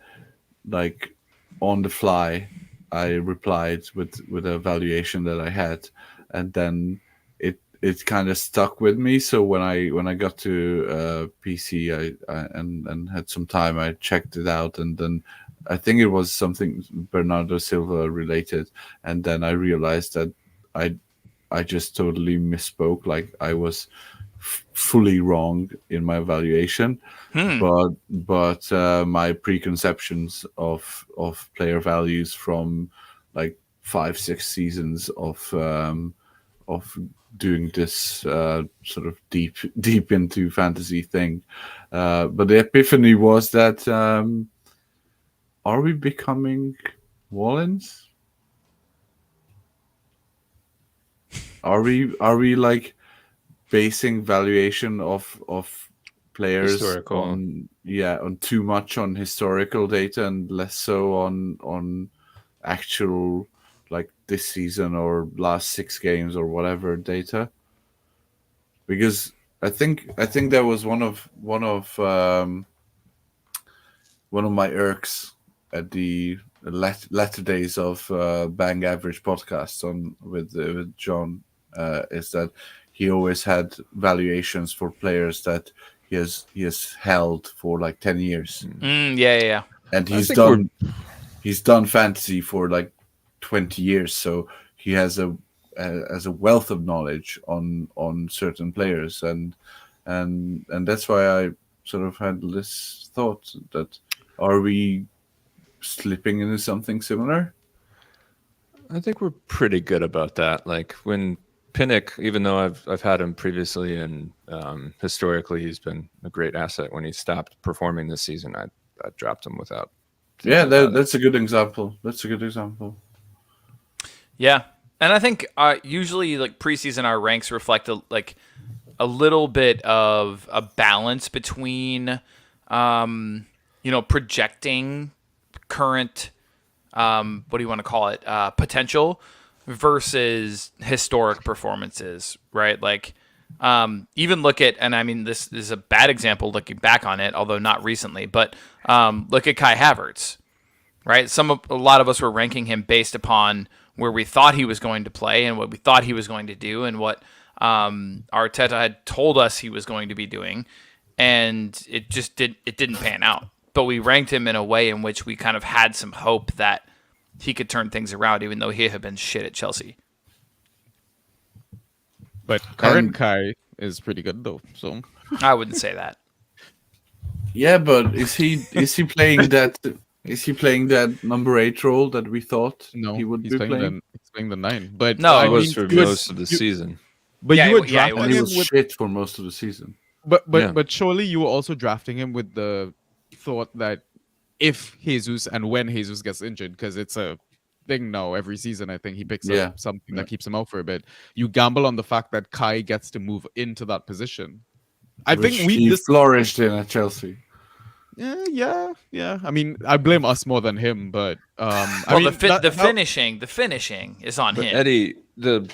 like on the fly I replied with a valuation that I had, and then it kind of stuck with me. So when I got to PC and had some time, I checked it out, and then I think it was something Bernardo Silva related, and then I realized that I just totally misspoke. Like I was fully wrong in my evaluation, but my preconceptions of player values from like 5-6 seasons of doing this sort of deep into fantasy thing. But the epiphany was that are we becoming Wallens? Are we like basing valuation of players on too much on historical data and less so on actual like this season or last 6 games or whatever data? Because I think that was one of one of my irks at the latter days of Bang Average podcasts with John is that he always had valuations for players that he has held for like 10 years. Yeah. And he's done fantasy for like 20 years, so he has a wealth of knowledge on certain players, and that's why I sort of had this thought that, are we slipping into something similar? I think we're pretty good about that. Like when Pinnock, even though I've had him previously and historically he's been a great asset, when he stopped performing this season, I dropped him without. Yeah, that's a good example. Yeah, and I think usually like preseason our ranks reflect a little bit of a balance between projecting current what do you want to call it, potential versus historic performances, right? Like even look at, and I mean this is a bad example looking back on it, although not recently, but look at Kai Havertz, right? A lot of us were ranking him based upon where we thought he was going to play and what we thought he was going to do and what Arteta had told us he was going to be doing, and it didn't pan out. But we ranked him in a way in which we kind of had some hope that he could turn things around, even though he had been shit at Chelsea. But current Kai is pretty good though, so I wouldn't say that. Yeah, but is he playing that? Is he playing that number 8 role that we thought he would be playing? He's playing the 9. But no, he was for most of the season. But Yeah, you were yeah, drafting He him was with. shit for most of the season. But surely you were also drafting him with the thought that if Jesus and when Jesus gets injured, because it's a thing now every season, I think he picks up something that keeps him out for a bit. You gamble on the fact that Kai gets to move into that position. I think he flourished in at Chelsea. Yeah. I mean, I blame us more than him, but the finishing is on him. Eddie, the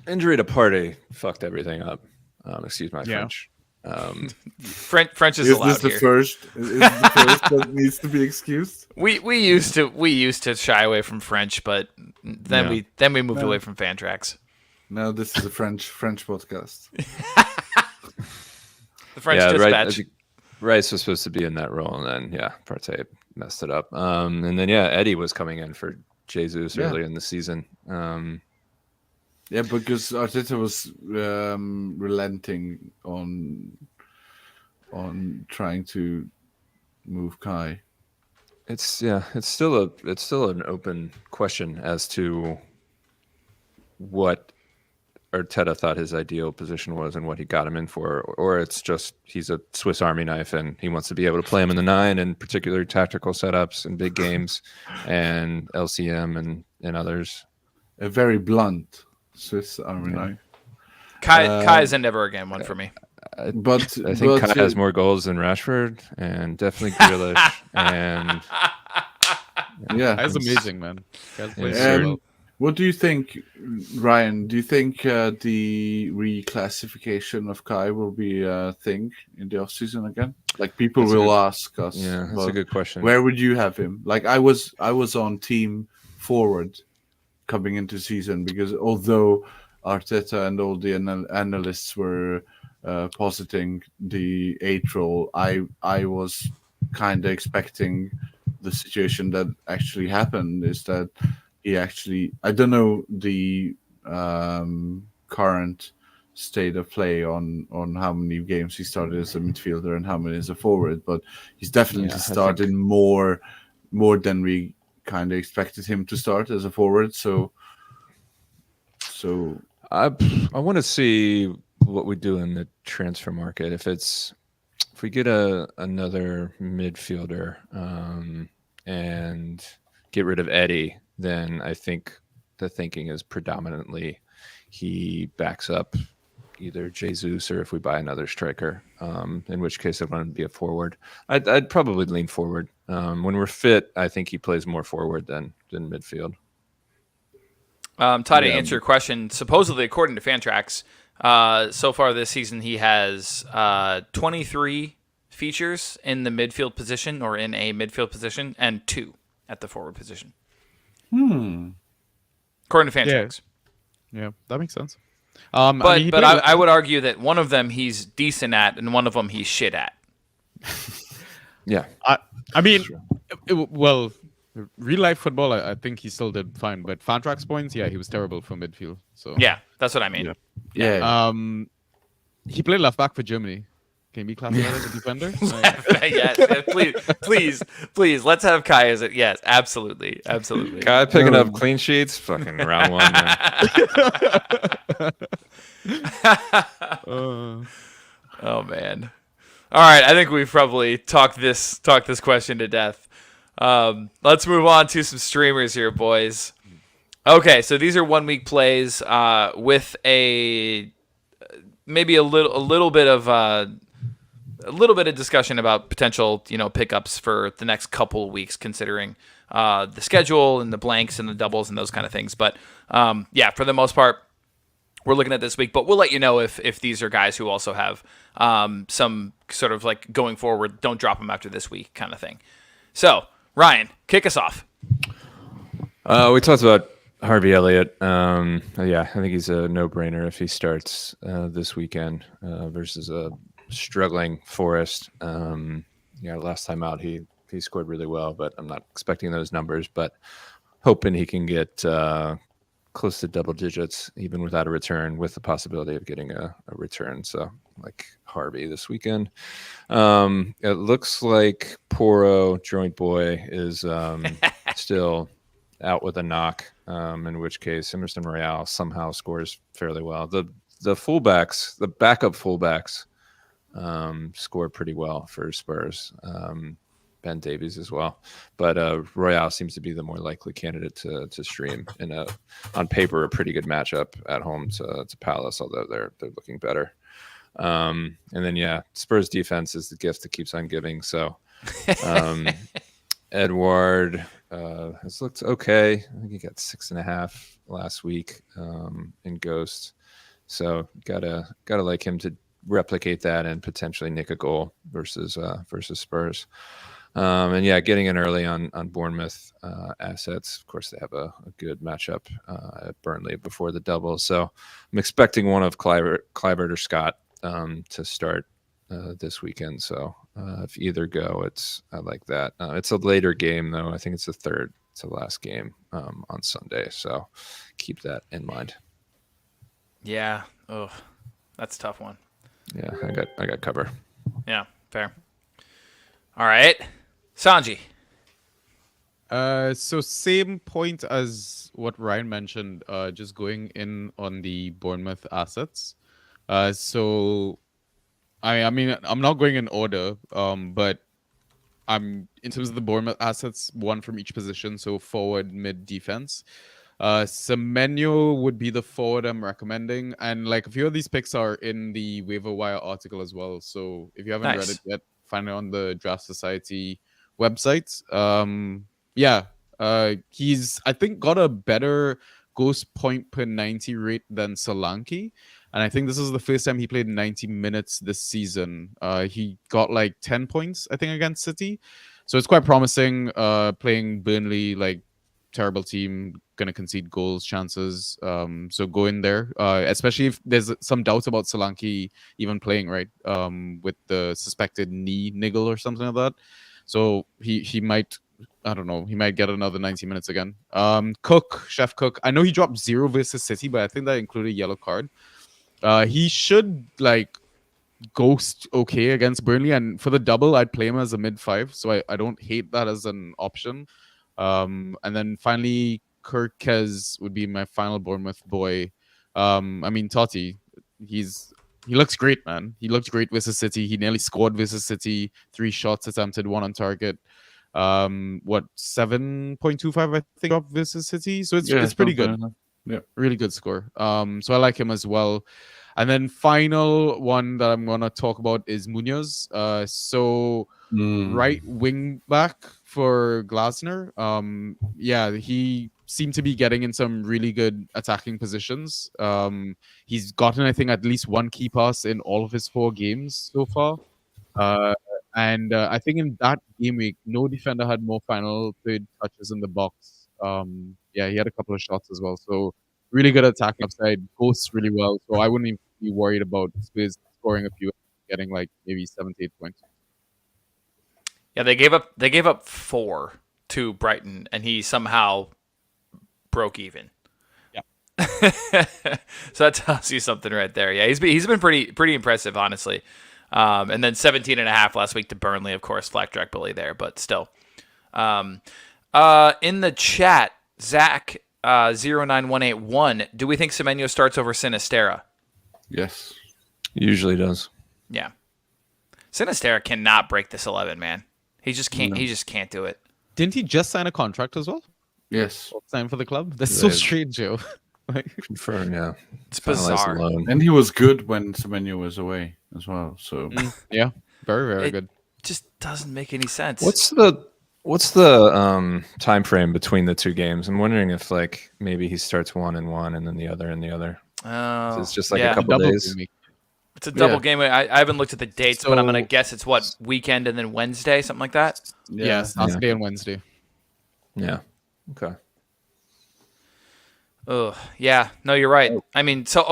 injury to Partey fucked everything up. Excuse my French. French is allowed Is this here. the first that needs to be excused? We used to shy away from French, but then we moved away from Fantrax. No, this is a French podcast. The French Dispatch. Rice was supposed to be in that role, and then Partey messed it up. And then Eddie was coming in for Jesus early in the season. Yeah, because Arteta was relenting on trying to move Kai. It's still an open question as to what Arteta thought his ideal position was and what he got him in for, or it's just he's a Swiss Army knife and he wants to be able to play him in the 9 and particularly tactical setups and big games and LCM and others. A very blunt Swiss Army knife. Kai is a never again one for me. But I think Kai has more goals than Rashford and definitely Grealish and that's amazing, man. What do you think, Ryan? Do you think the reclassification of Kai will be a thing in the offseason again? Like people will ask us. Yeah, that's a good question. Where would you have him? Like I was on team forward coming into season because although Arteta and all the analysts were positing the 8 role, I was kind of expecting the situation that actually happened is that he actually, I don't know the current state of play on how many games he started as a midfielder and how many as a forward, but he's definitely started more than we kind of expected him to start as a forward. So I want to see what we do in the transfer market. If we get another midfielder and get rid of Eddie, then I think the thinking is predominantly he backs up either Jesus or if we buy another striker, in which case I'd want him to be a forward. I'd probably lean forward. When we're fit, I think he plays more forward than midfield. Todd, to answer your question, supposedly according to Fantrax, so far this season he has 23 features in the midfield position or in a midfield position, and 2 at the forward position. According to Fantrax. Yeah, that makes sense. But I would argue that one of them he's decent at, and one of them he's shit at. Yeah. I mean, well, real life football, I think he still did fine. But Fantrax points, yeah, he was terrible for midfield. So yeah, that's what I mean. Yeah. He played left back for Germany. Can he be classified as a defender? Yes, please. Let's have Kai as it. Yes, absolutely. Kai picking up clean sheets. Fucking round one. Oh man. All right, I think we've probably talked this question to death. Let's move on to some streamers here, boys. Okay, so these are 1 week plays with maybe a little bit of discussion about potential pickups for the next couple of weeks, considering the schedule and the blanks and the doubles and those kind of things. But yeah, for the most part, we're looking at this week. But we'll let you know if these are guys who also have some sort of like going forward, don't drop them after this week kind of thing. So Ryan, kick us off. We talked about Harvey Elliott. Yeah, I think he's a no-brainer if he starts this weekend versus a struggling Forest. Last time out he scored really well, but I'm not expecting those numbers. But hoping he can get close to double digits even without a return, with the possibility of getting a return. So like Harvey this weekend. It looks like Poro Joint Boy is still out with a knock, in which case Emerson Royale somehow scores fairly well. The fullbacks, the backup fullbacks, scored pretty well for Spurs. Ben Davies as well, but Royale seems to be the more likely candidate to stream in on paper a pretty good matchup at home to Palace, although they're looking better. And then Spurs defense is the gift that keeps on giving. So Edward has looked okay. I think he got 6.5 last week in Ghost. So gotta like him to replicate that and potentially nick a goal versus Spurs. And getting in early on Bournemouth assets. Of course, they have a good matchup at Burnley before the double. So I'm expecting one of Kluivert or Scott to start this weekend. So if either go, I like that. It's a later game though. I think it's the third to last game on Sunday. So keep that in mind. Yeah. Oh, that's a tough one. Yeah, I got cover. Yeah, fair. All right, Sanji. So same point as what Ryan mentioned. Just going in on the Bournemouth assets. So I mean, I'm not going in order, but I'm in terms of the Bournemouth assets, one from each position. So forward, mid, defense. Semenyo would be the forward I'm recommending, and like a few of these picks are in the waiver wire article as well. So if you haven't read it yet, find it on the Draft Society website. He's I think got a better ghost point per 90 rate than Solanke. And I think this is the first time he played 90 minutes this season. He got like 10 points, I think, against City. So it's quite promising playing Burnley, like terrible team, going to concede goals, chances. So go in there, especially if there's some doubt about Solanke even playing, right? With the suspected knee niggle or something like that. So he might, I don't know, he might get another 90 minutes again. Chef Cook, I know he dropped 0 versus City, but I think that included a yellow card. He should like ghost okay against Burnley, and for the double I'd play him as a mid 5, so I don't hate that as an option. And then finally Kirkez would be my final Bournemouth boy. I mean Totti, he looks great, man. He looked great versus City. He nearly scored versus City, 3 shots attempted, 1 on target. 7.25 I think up versus City, so it's pretty good. Yeah, really good score. So I like him as well. And then final one that I'm gonna talk about is Munoz. Right wing back for Glasner. He seemed to be getting in some really good attacking positions. He's gotten, I think, at least 1 key pass in all of his 4 games so far. And I think in that game week, no defender had more final third touches in the box. Yeah, he had a couple of shots as well. So really good attacking upside, posts really well. So I wouldn't even be worried about Spurs scoring a few, getting like maybe 7 to 8 points. Yeah, they gave up 4 to Brighton, and he somehow broke even. Yeah. So that tells you something right there. Yeah, he's been pretty impressive, honestly. And then 17.5 last week to Burnley, of course, Blackjack Bully there, but still. In the chat, Zach 09181, do we think Semenyo starts over Sinistera? Yes. Usually does. Yeah. Sinistera cannot break this 11, man. He just can't. No. He just can't do it. Didn't he just sign a contract as well? Yes. Sign for the club? That's so Yeah. strange, Joe. Confirm, yeah. It's Finalized bizarre. the loan. And he was good when Semenyo was away as well. So Yeah, very, very It- good. Just doesn't make any sense. What's the time frame between the two games? I'm wondering if like maybe he starts one and one and then the other and the other. Oh, It's just like yeah. a couple Double days. game week. It's a double Yeah. game. I haven't looked at the dates, but I'm gonna So- guess it's what, weekend and then Wednesday, something like that. Yeah, Saturday and Wednesday. Yeah. Okay. Ugh. Yeah. No, you're right. I mean, so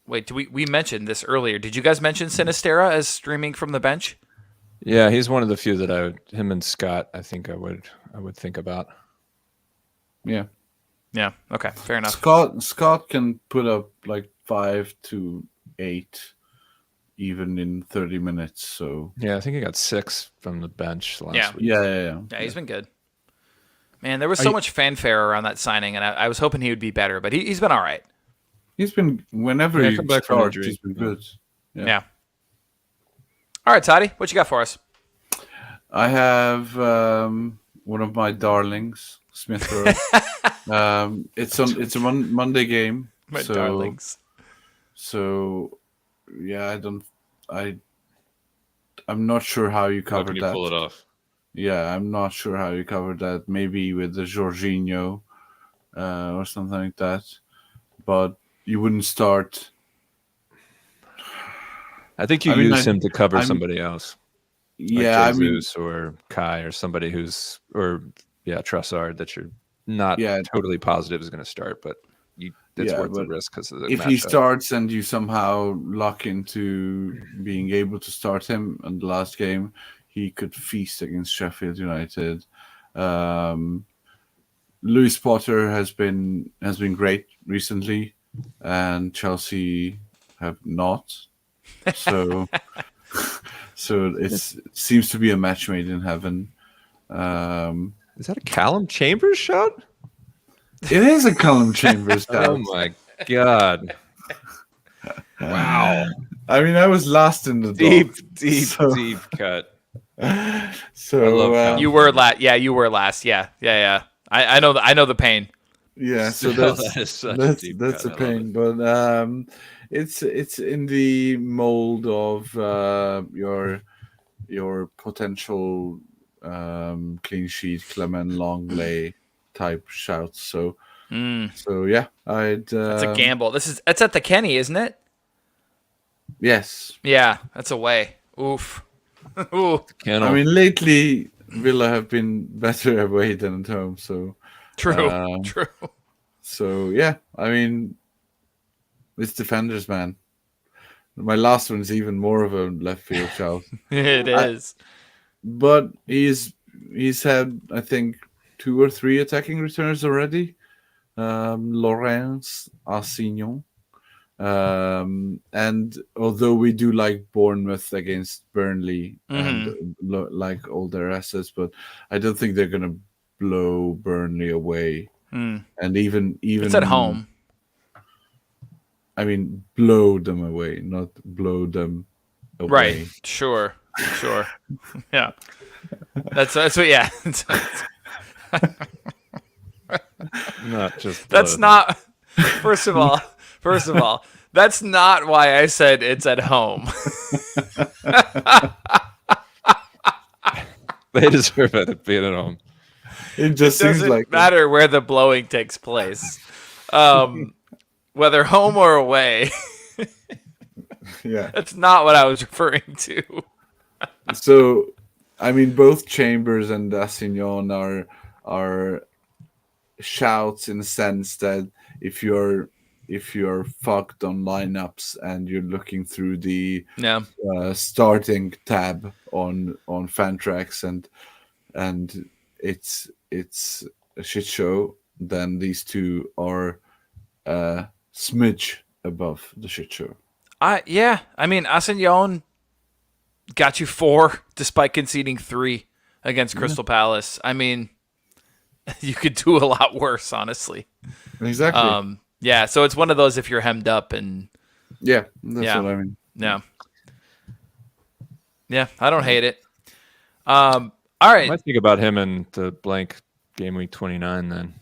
wait, we mentioned this earlier. Did you guys mention Sinistera as streaming from the bench? Yeah, he's one of the few that him and Scott, I think I would think about. yeah. Yeah. Okay. Fair enough. Scott can put up like 5 to 8 even in 30 minutes. So Yeah, I think he got 6 from the bench last Yeah. week. yeah. Yeah, he's been good. Man, there was so much fanfare around that signing, and I was hoping he would be better, but he's been all right. He's been whenever Yeah, he come back from starts, injury. he's been Yeah. good. Yeah. All right, Toddy, what you got for us? I have one of my darlings, Smith Rowe. It's a Monday game. My so, darlings. So yeah, I'm not sure how you How covered can you that. pull it off? Yeah, I'm not sure how you covered that. Maybe with the Jorginho or something like that. But you wouldn't start. I think you I mean, use him to cover I'm- somebody else. Like Yeah, I mean, Jesus or Kai or somebody Trossard that you're not Yeah. totally positive is going to start, but it's Yeah, worth the but risk because of the if he matchup. starts and you somehow lock into being able to start him in the last game, he could feast against Sheffield United. Lewis Potter has been great recently, and Chelsea have not. So, it seems to be a match made in heaven. Is that a Callum Chambers shot? It is a Callum Chambers Oh doubt. my god! Wow, I mean, I was last in the deep So- cut. So I love Callum. You were last. Yeah, you were last. Yeah. I know the pain. yeah, so Still, that's that is such that's a deep that's cut. a I love pain, but it's in the mold of your potential clean sheet Clement Longley type shouts. So yeah, I'd It's a gamble. That's at the Kenny, isn't it? yes. Yeah, that's away. Oof. Ooh. it. Kennel. I mean, lately Villa have been better away than at home. So True. True. so yeah, I mean, it's defenders, man. My last one's even more of a left field shout. It is. But he's had, I think, 2 or 3 attacking returns already. Laurence Arsignon. And although we do like Bournemouth against Burnley and like all their assets, but I don't think they're gonna blow Burnley away. And even It's at home. I mean, blow them away, not blow them away. Right. Sure. Yeah. That's what. Yeah. not just That's blood. not. First of all, that's not why I said it's at home. They deserve it being at home. It just seems Doesn't like it. matter where the blowing takes place, whether home or away. Yeah. That's not what I was referring to. So, I mean, both Chambers and Assignon are shouts in the sense that if you're fucked on lineups and you're looking through the Yeah. starting tab on Fantrax and it's a shit show, then these two are smidge above the shit show. I mean, Assignon got you 4 despite conceding 3 against Crystal Palace. I mean, you could do a lot worse, honestly. Exactly. Yeah, so it's one of those if you're hemmed up and That's what I mean. Yeah. Yeah, I don't hate it. All right. I might think about him in the blank game week 29 then.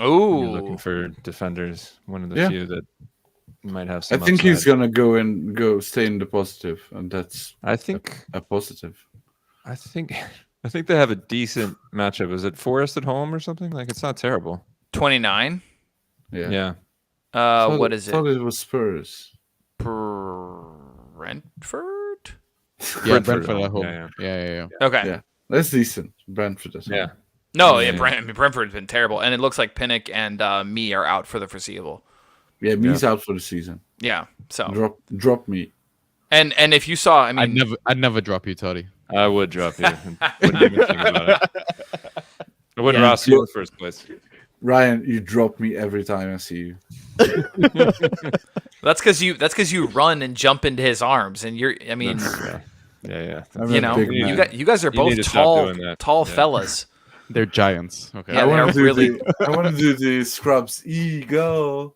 Ooh. You're looking for defenders, one of the few that might have some I think upside. he's gonna go stay in the positive, and that's I think a positive. I think they have a decent matchup. Is it Forest at home or something? Like, it's not terrible. 29. Yeah. What is I thought it? it was Spurs. Brentford? Yeah, Brentford Brentford at home. Yeah. Okay. Yeah, that's decent. Brentford is Yeah. No, Yeah. Brentford's been terrible, and it looks like Pinnock and me are out for the foreseeable. Yeah, me's out for the season. Yeah. So Drop me. and if you saw, I mean, I'd never drop you, Toddy. I would drop you. Wouldn't even think about it. I wouldn't Yeah. roster you in the first place. Ryan, you drop me every time I see you. that's because you run and jump into his arms, and you're. I mean, Yeah. I'm you a know, big man. you guys are You need both to stop doing that. tall Yeah. fellas. They're giants. Okay. Yeah, I they are want to do really. I want to do the Scrubs ego.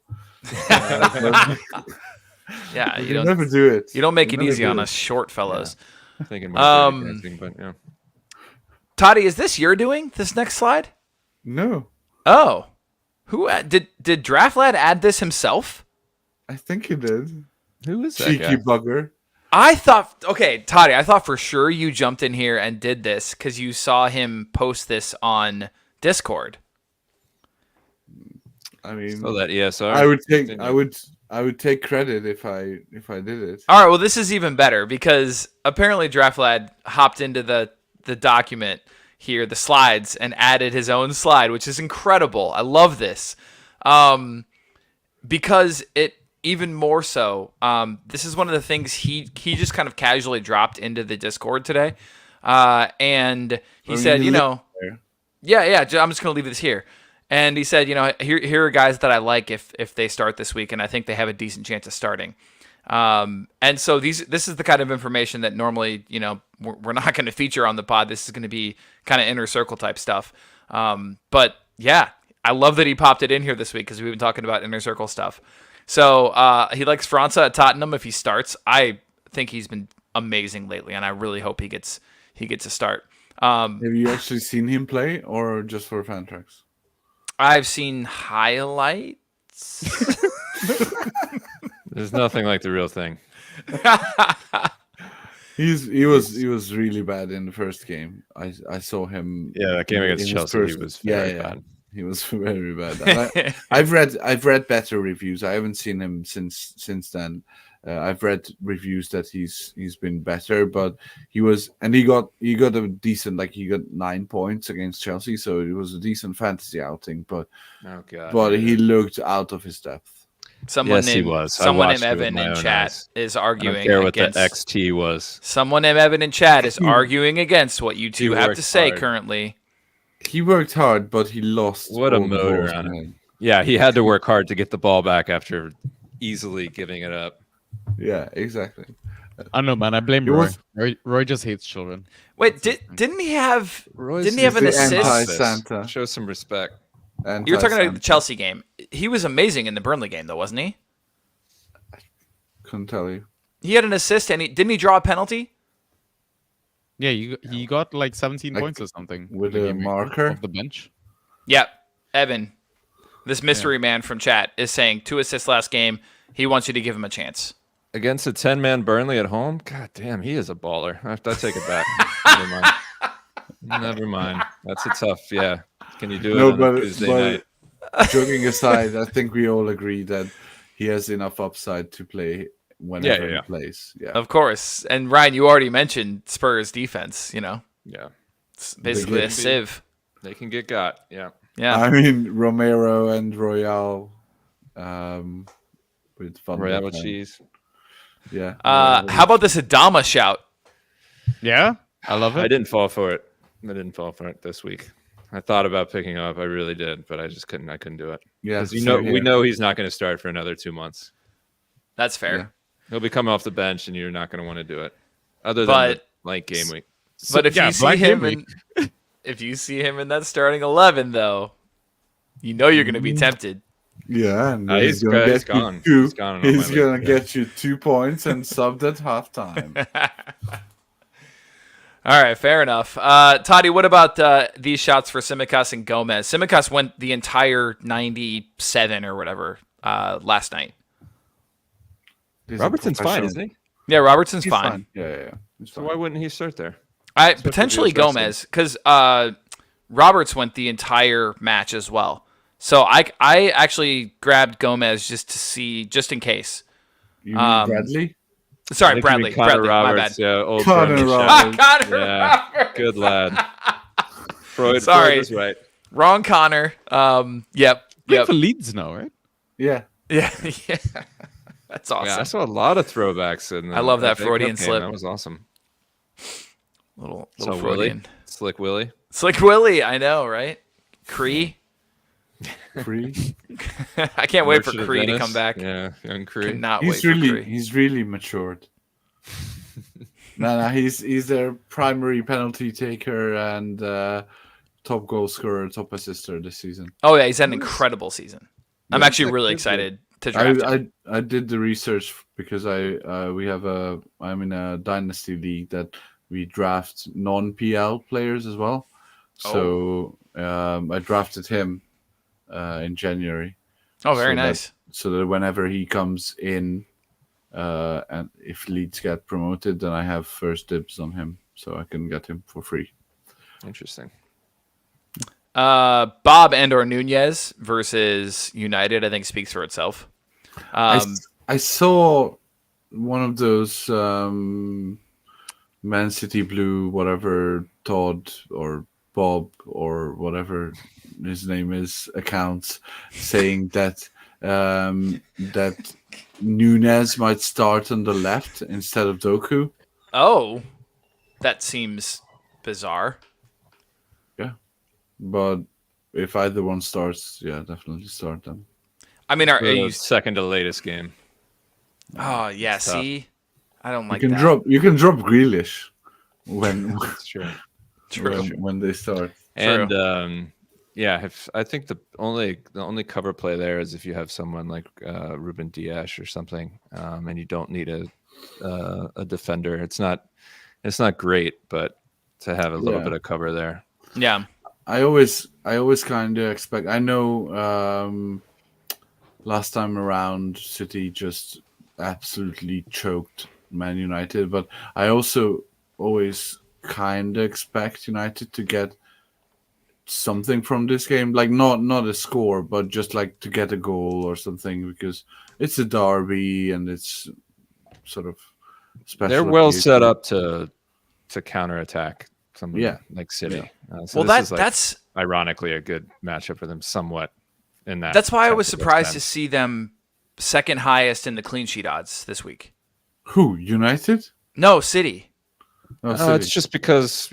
Yeah, You never do it. You don't make it never easy do on us short fellows. Thinking about dancing, but yeah. Toddy, is this your doing? This next slide? No, Oh, who did Draft Lad add this himself? I think he did. Who is that Cheeky guy? bugger. I thought, okay, Toddy, I thought for sure you jumped in here and did this because you saw him post this on Discord. I mean, Oh, that ESR. I would take credit if I did it. All right, well, this is even better because apparently Draft Lad hopped into the document here, the slides, and added his own slide, which is incredible. I love this because it even more so. This is one of the things he just kind of casually dropped into the Discord today, and he said, you know, yeah, I'm just gonna leave this here. And he said, you know, here are guys that I like if they start this week, and I think they have a decent chance of starting. And so this is the kind of information that normally, you know, we're not going to feature on the pod. This is going to be kind of inner circle type stuff. But yeah, I love that he popped it in here this week because we've been talking about inner circle stuff. So he likes França at Tottenham if he starts. I think he's been amazing lately, and I really hope he gets a start. Have you actually seen him play, or just for Fantrax? I've seen highlights. There's nothing like the real thing. He was really bad in the first game. I saw him. Yeah, that game against in his Chelsea, first- he was very bad. He was very bad. And I've read better reviews. I haven't seen him since then. I've read reviews that he's been better, but he got a decent, like he got 9 points against Chelsea, so it was a decent fantasy outing. But he looked out of his depth. Someone he named was. Someone named Evan in chat is arguing. I don't care what against, the XT was. Someone named Evan in chat is arguing against what you two have to say hard. currently. He worked hard, but he lost. What a all the motor balls on he him. had. Yeah, he had to work hard to get the ball back after easily giving it up. Yeah, exactly. I don't know, man. I blame It Roy. was- Roy just hates children. Wait, didn't he have Roy's Didn't he have an the assist? anti-Santa. Show some respect. You were talking about the Chelsea game. He was amazing in the Burnley game, though, wasn't he? Couldn't tell you. He had an assist, and didn't he draw a penalty? Yeah, he got like 17 Like, points or something with in the a game marker? off the bench. Yep. Evan, this mystery man from chat is saying 2 assists last game. He wants you to give him a chance. Against a 10-man Burnley at home? God damn, he is a baller. I take it back. Never mind. Never mind. That's a tough, yeah. Can you do it on a Tuesday night? Joking aside, I think we all agree that he has enough upside to play whenever Yeah. he plays. Yeah, Of course. And Ryan, you already mentioned Spurs defense. Yeah. It's basically a They- sieve. They can get got. Yeah. Yeah. I mean Romero and Royale with Van Royale Dijk with and- cheese. Yeah. How about this Adama shout? Yeah, I love it. I didn't fall for it. This week. I thought about picking up. I really did, but I just couldn't. I couldn't do it. Yeah, Because same we here. know he's not going to start for another 2 months. That's fair. Yeah. He'll be coming off the bench, and you're not going to want to do it. Other than But- like game week. But if yeah, you see Black him Game if you see him in that starting 11, though, you know you're going to be tempted. Yeah, and He's gonna he's get you gone. two. He's gone on my He's league, gonna yeah. get you 2 points and subbed at halftime. All right, fair enough. Toddy, what about these shots for Tsimikas and Gomez? Tsimikas went the entire 97 or whatever last night. He's a Robertson's fine, professional. isn't he? Yeah, Robertson's He's fine. Yeah. He's So fine. why wouldn't he start there? Potentially if he was Gomez, because Roberts went the entire match as well. So I actually grabbed Gomez just in case. You mean Bradley? Sorry, I think you Bradley. mean Connor Bradley, my bad. Roberts, yeah, old Connor Burnley shot. Roberts. Connor Yeah, Roberts. good lad. Freud Sorry. was right. Wrong Connor. Yep. Playing for Leeds now, right? Yeah. Yeah. That's Yeah, I awesome. saw a lot of throwbacks. In I love that FA Freudian Cup game. slip. That was awesome. Little So Freudian. Slick Willie. Slick Willie, I know, right? Cree. Free. I can't wait for Merchant of Cree to Venice. come back. Yeah, young Cree. Cannot wait for Cree. He's really matured. No, he's their primary penalty taker and top goal scorer, top assister this season. Oh yeah, he's had an incredible season. I'm Yeah, actually like, really that's excited to draft him. I did the research because I'm in a dynasty league that we draft non-PL players as well. So I drafted him in January. Oh, very so that- nice. So that whenever he comes in, and if Leeds get promoted, then I have first dibs on him, so I can get him for free. Interesting. Bob and/or Nunez versus United, I think speaks for itself. I saw one of those Man City Blue, whatever, Todd or Bob or whatever his name is, accounts saying that that Nunez might start on the left instead of Doku. Oh, that seems bizarre. But if either one starts, yeah, definitely start them. I mean, are The you? second to latest game. Oh yeah. It's tough. See, I don't like you can that. drop Grealish when That's true. True. when they start. And yeah, I think the only cover play there is if you have someone like Ruben Dias or something, and you don't need a defender. It's not great, but to have a little bit of cover there. Yeah. I always kind of expect. I know last time around City just absolutely choked Man United, but I also always kind of expect United to get something from this game, like not a score, but just like to get a goal or something, because it's a derby and it's sort of special. They're well occasion. set up to counterattack someone Yeah. like City. Yeah. So Well, this is, like, that's ironically a good matchup for them, somewhat in that. that's why I was sense against surprised them. to see them second highest in the clean sheet odds this week. Who, United? No, City. Oh, Oh, it's just because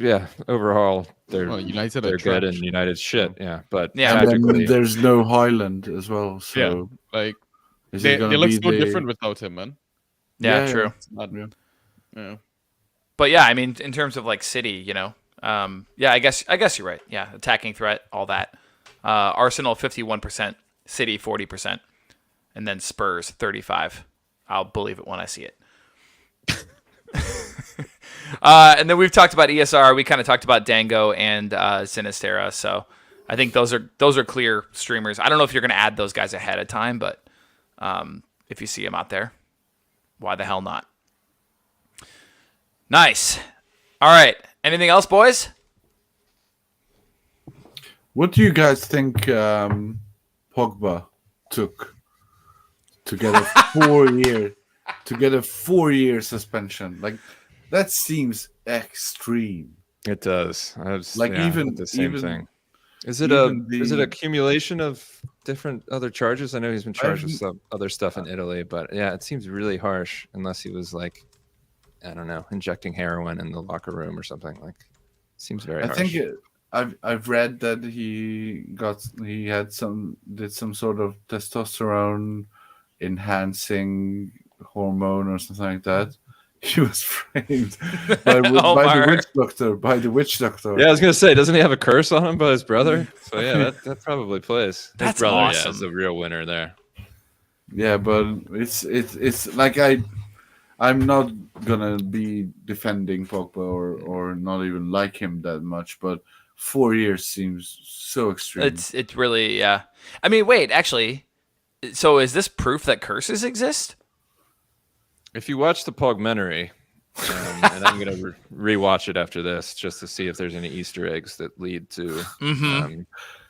overall they're Well, United they're are good trash. and United's shit. Yeah, but Yeah. and then tactically, there's no Highland as well. So Like is they it gonna look be so the- different without him, man. Yeah, Yeah, true. Not- Yeah. yeah. But yeah, I mean, in terms of like City, yeah, I guess you're right. Yeah, attacking threat, all that. Arsenal 51%, City 40%, and then Spurs 35%. I'll believe it when I see it. And then we've talked about ESR. We kind of talked about Dango and Sinistera. So I think those are clear streamers. I don't know if you're going to add those guys ahead of time, but if you see them out there, why the hell not? Nice. All right. Anything else, boys? What do you guys think Pogba took to get a 4-year to get a 4-year suspension. Like, that seems extreme. It does. Even the same even thing. Is it even an accumulation of different other charges? I know he's been charged with some other stuff in Italy, but yeah, it seems really harsh unless he was like, I don't know, injecting heroin in the locker room or something. Like, seems very harsh. I think I've read that he did some sort of testosterone enhancing hormone or something like that. He was framed by the witch doctor. Yeah, I was gonna say, doesn't he have a curse on him by his brother? So yeah, that probably plays. That's his brother, awesome. Yeah, is the real winner there. Yeah, but it's like I'm not gonna be defending Pogba or not even like him that much, but 4 years seems so extreme. It's really, yeah. I mean, wait, actually, so is this proof that curses exist? If you watch the Pogmentary, and I'm going to rewatch it after this just to see if there's any Easter eggs that lead to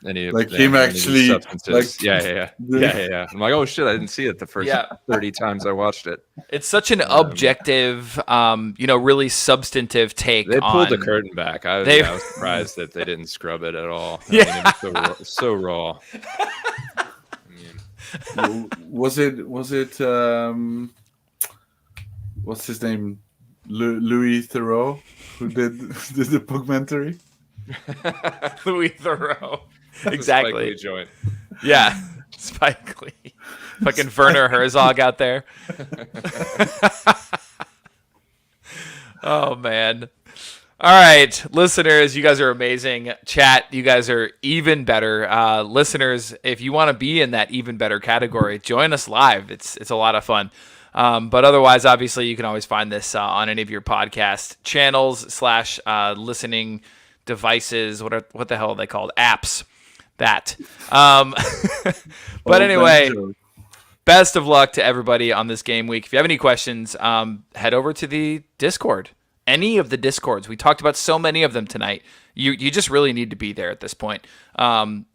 any like him actually substances. Yeah. I'm like, oh shit, I didn't see it the first 30 times I watched it. It's such an objective, really substantive take. They pulled the curtain back. I was surprised that they didn't scrub it at all. I mean, it was so raw. Was it what's his name? Louis Theroux, who did the documentary? Louis Theroux. Exactly. Spike Lee joint. Yeah. Spike Lee. Fucking Werner Herzog out there. Oh, man. All right, listeners, you guys are amazing. Chat, you guys are even better. Listeners, if you want to be in that even better category, join us live. It's a lot of fun. But otherwise, obviously, you can always find this on any of your podcast channels / listening devices. What the hell are they called? Apps. That. But anyway, best of luck to everybody on this game week. If you have any questions, head over to the Discord. Any of the Discords. We talked about so many of them tonight. You just really need to be there at this point.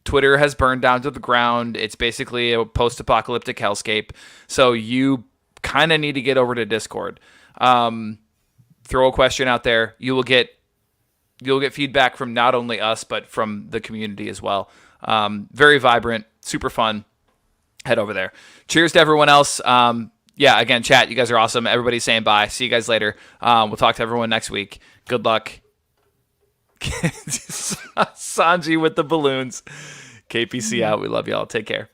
Twitter has burned down to the ground. It's basically a post-apocalyptic hellscape. So you kind of need to get over to Discord. Throw a question out there. You'll get feedback from not only us, but from the community as well. Very vibrant, super fun. Head over there. Cheers to everyone else. Again, chat, you guys are awesome. Everybody's saying bye. See you guys later. We'll talk to everyone next week. Good luck. Sanji with the balloons. KPC out. We love y'all. Take care.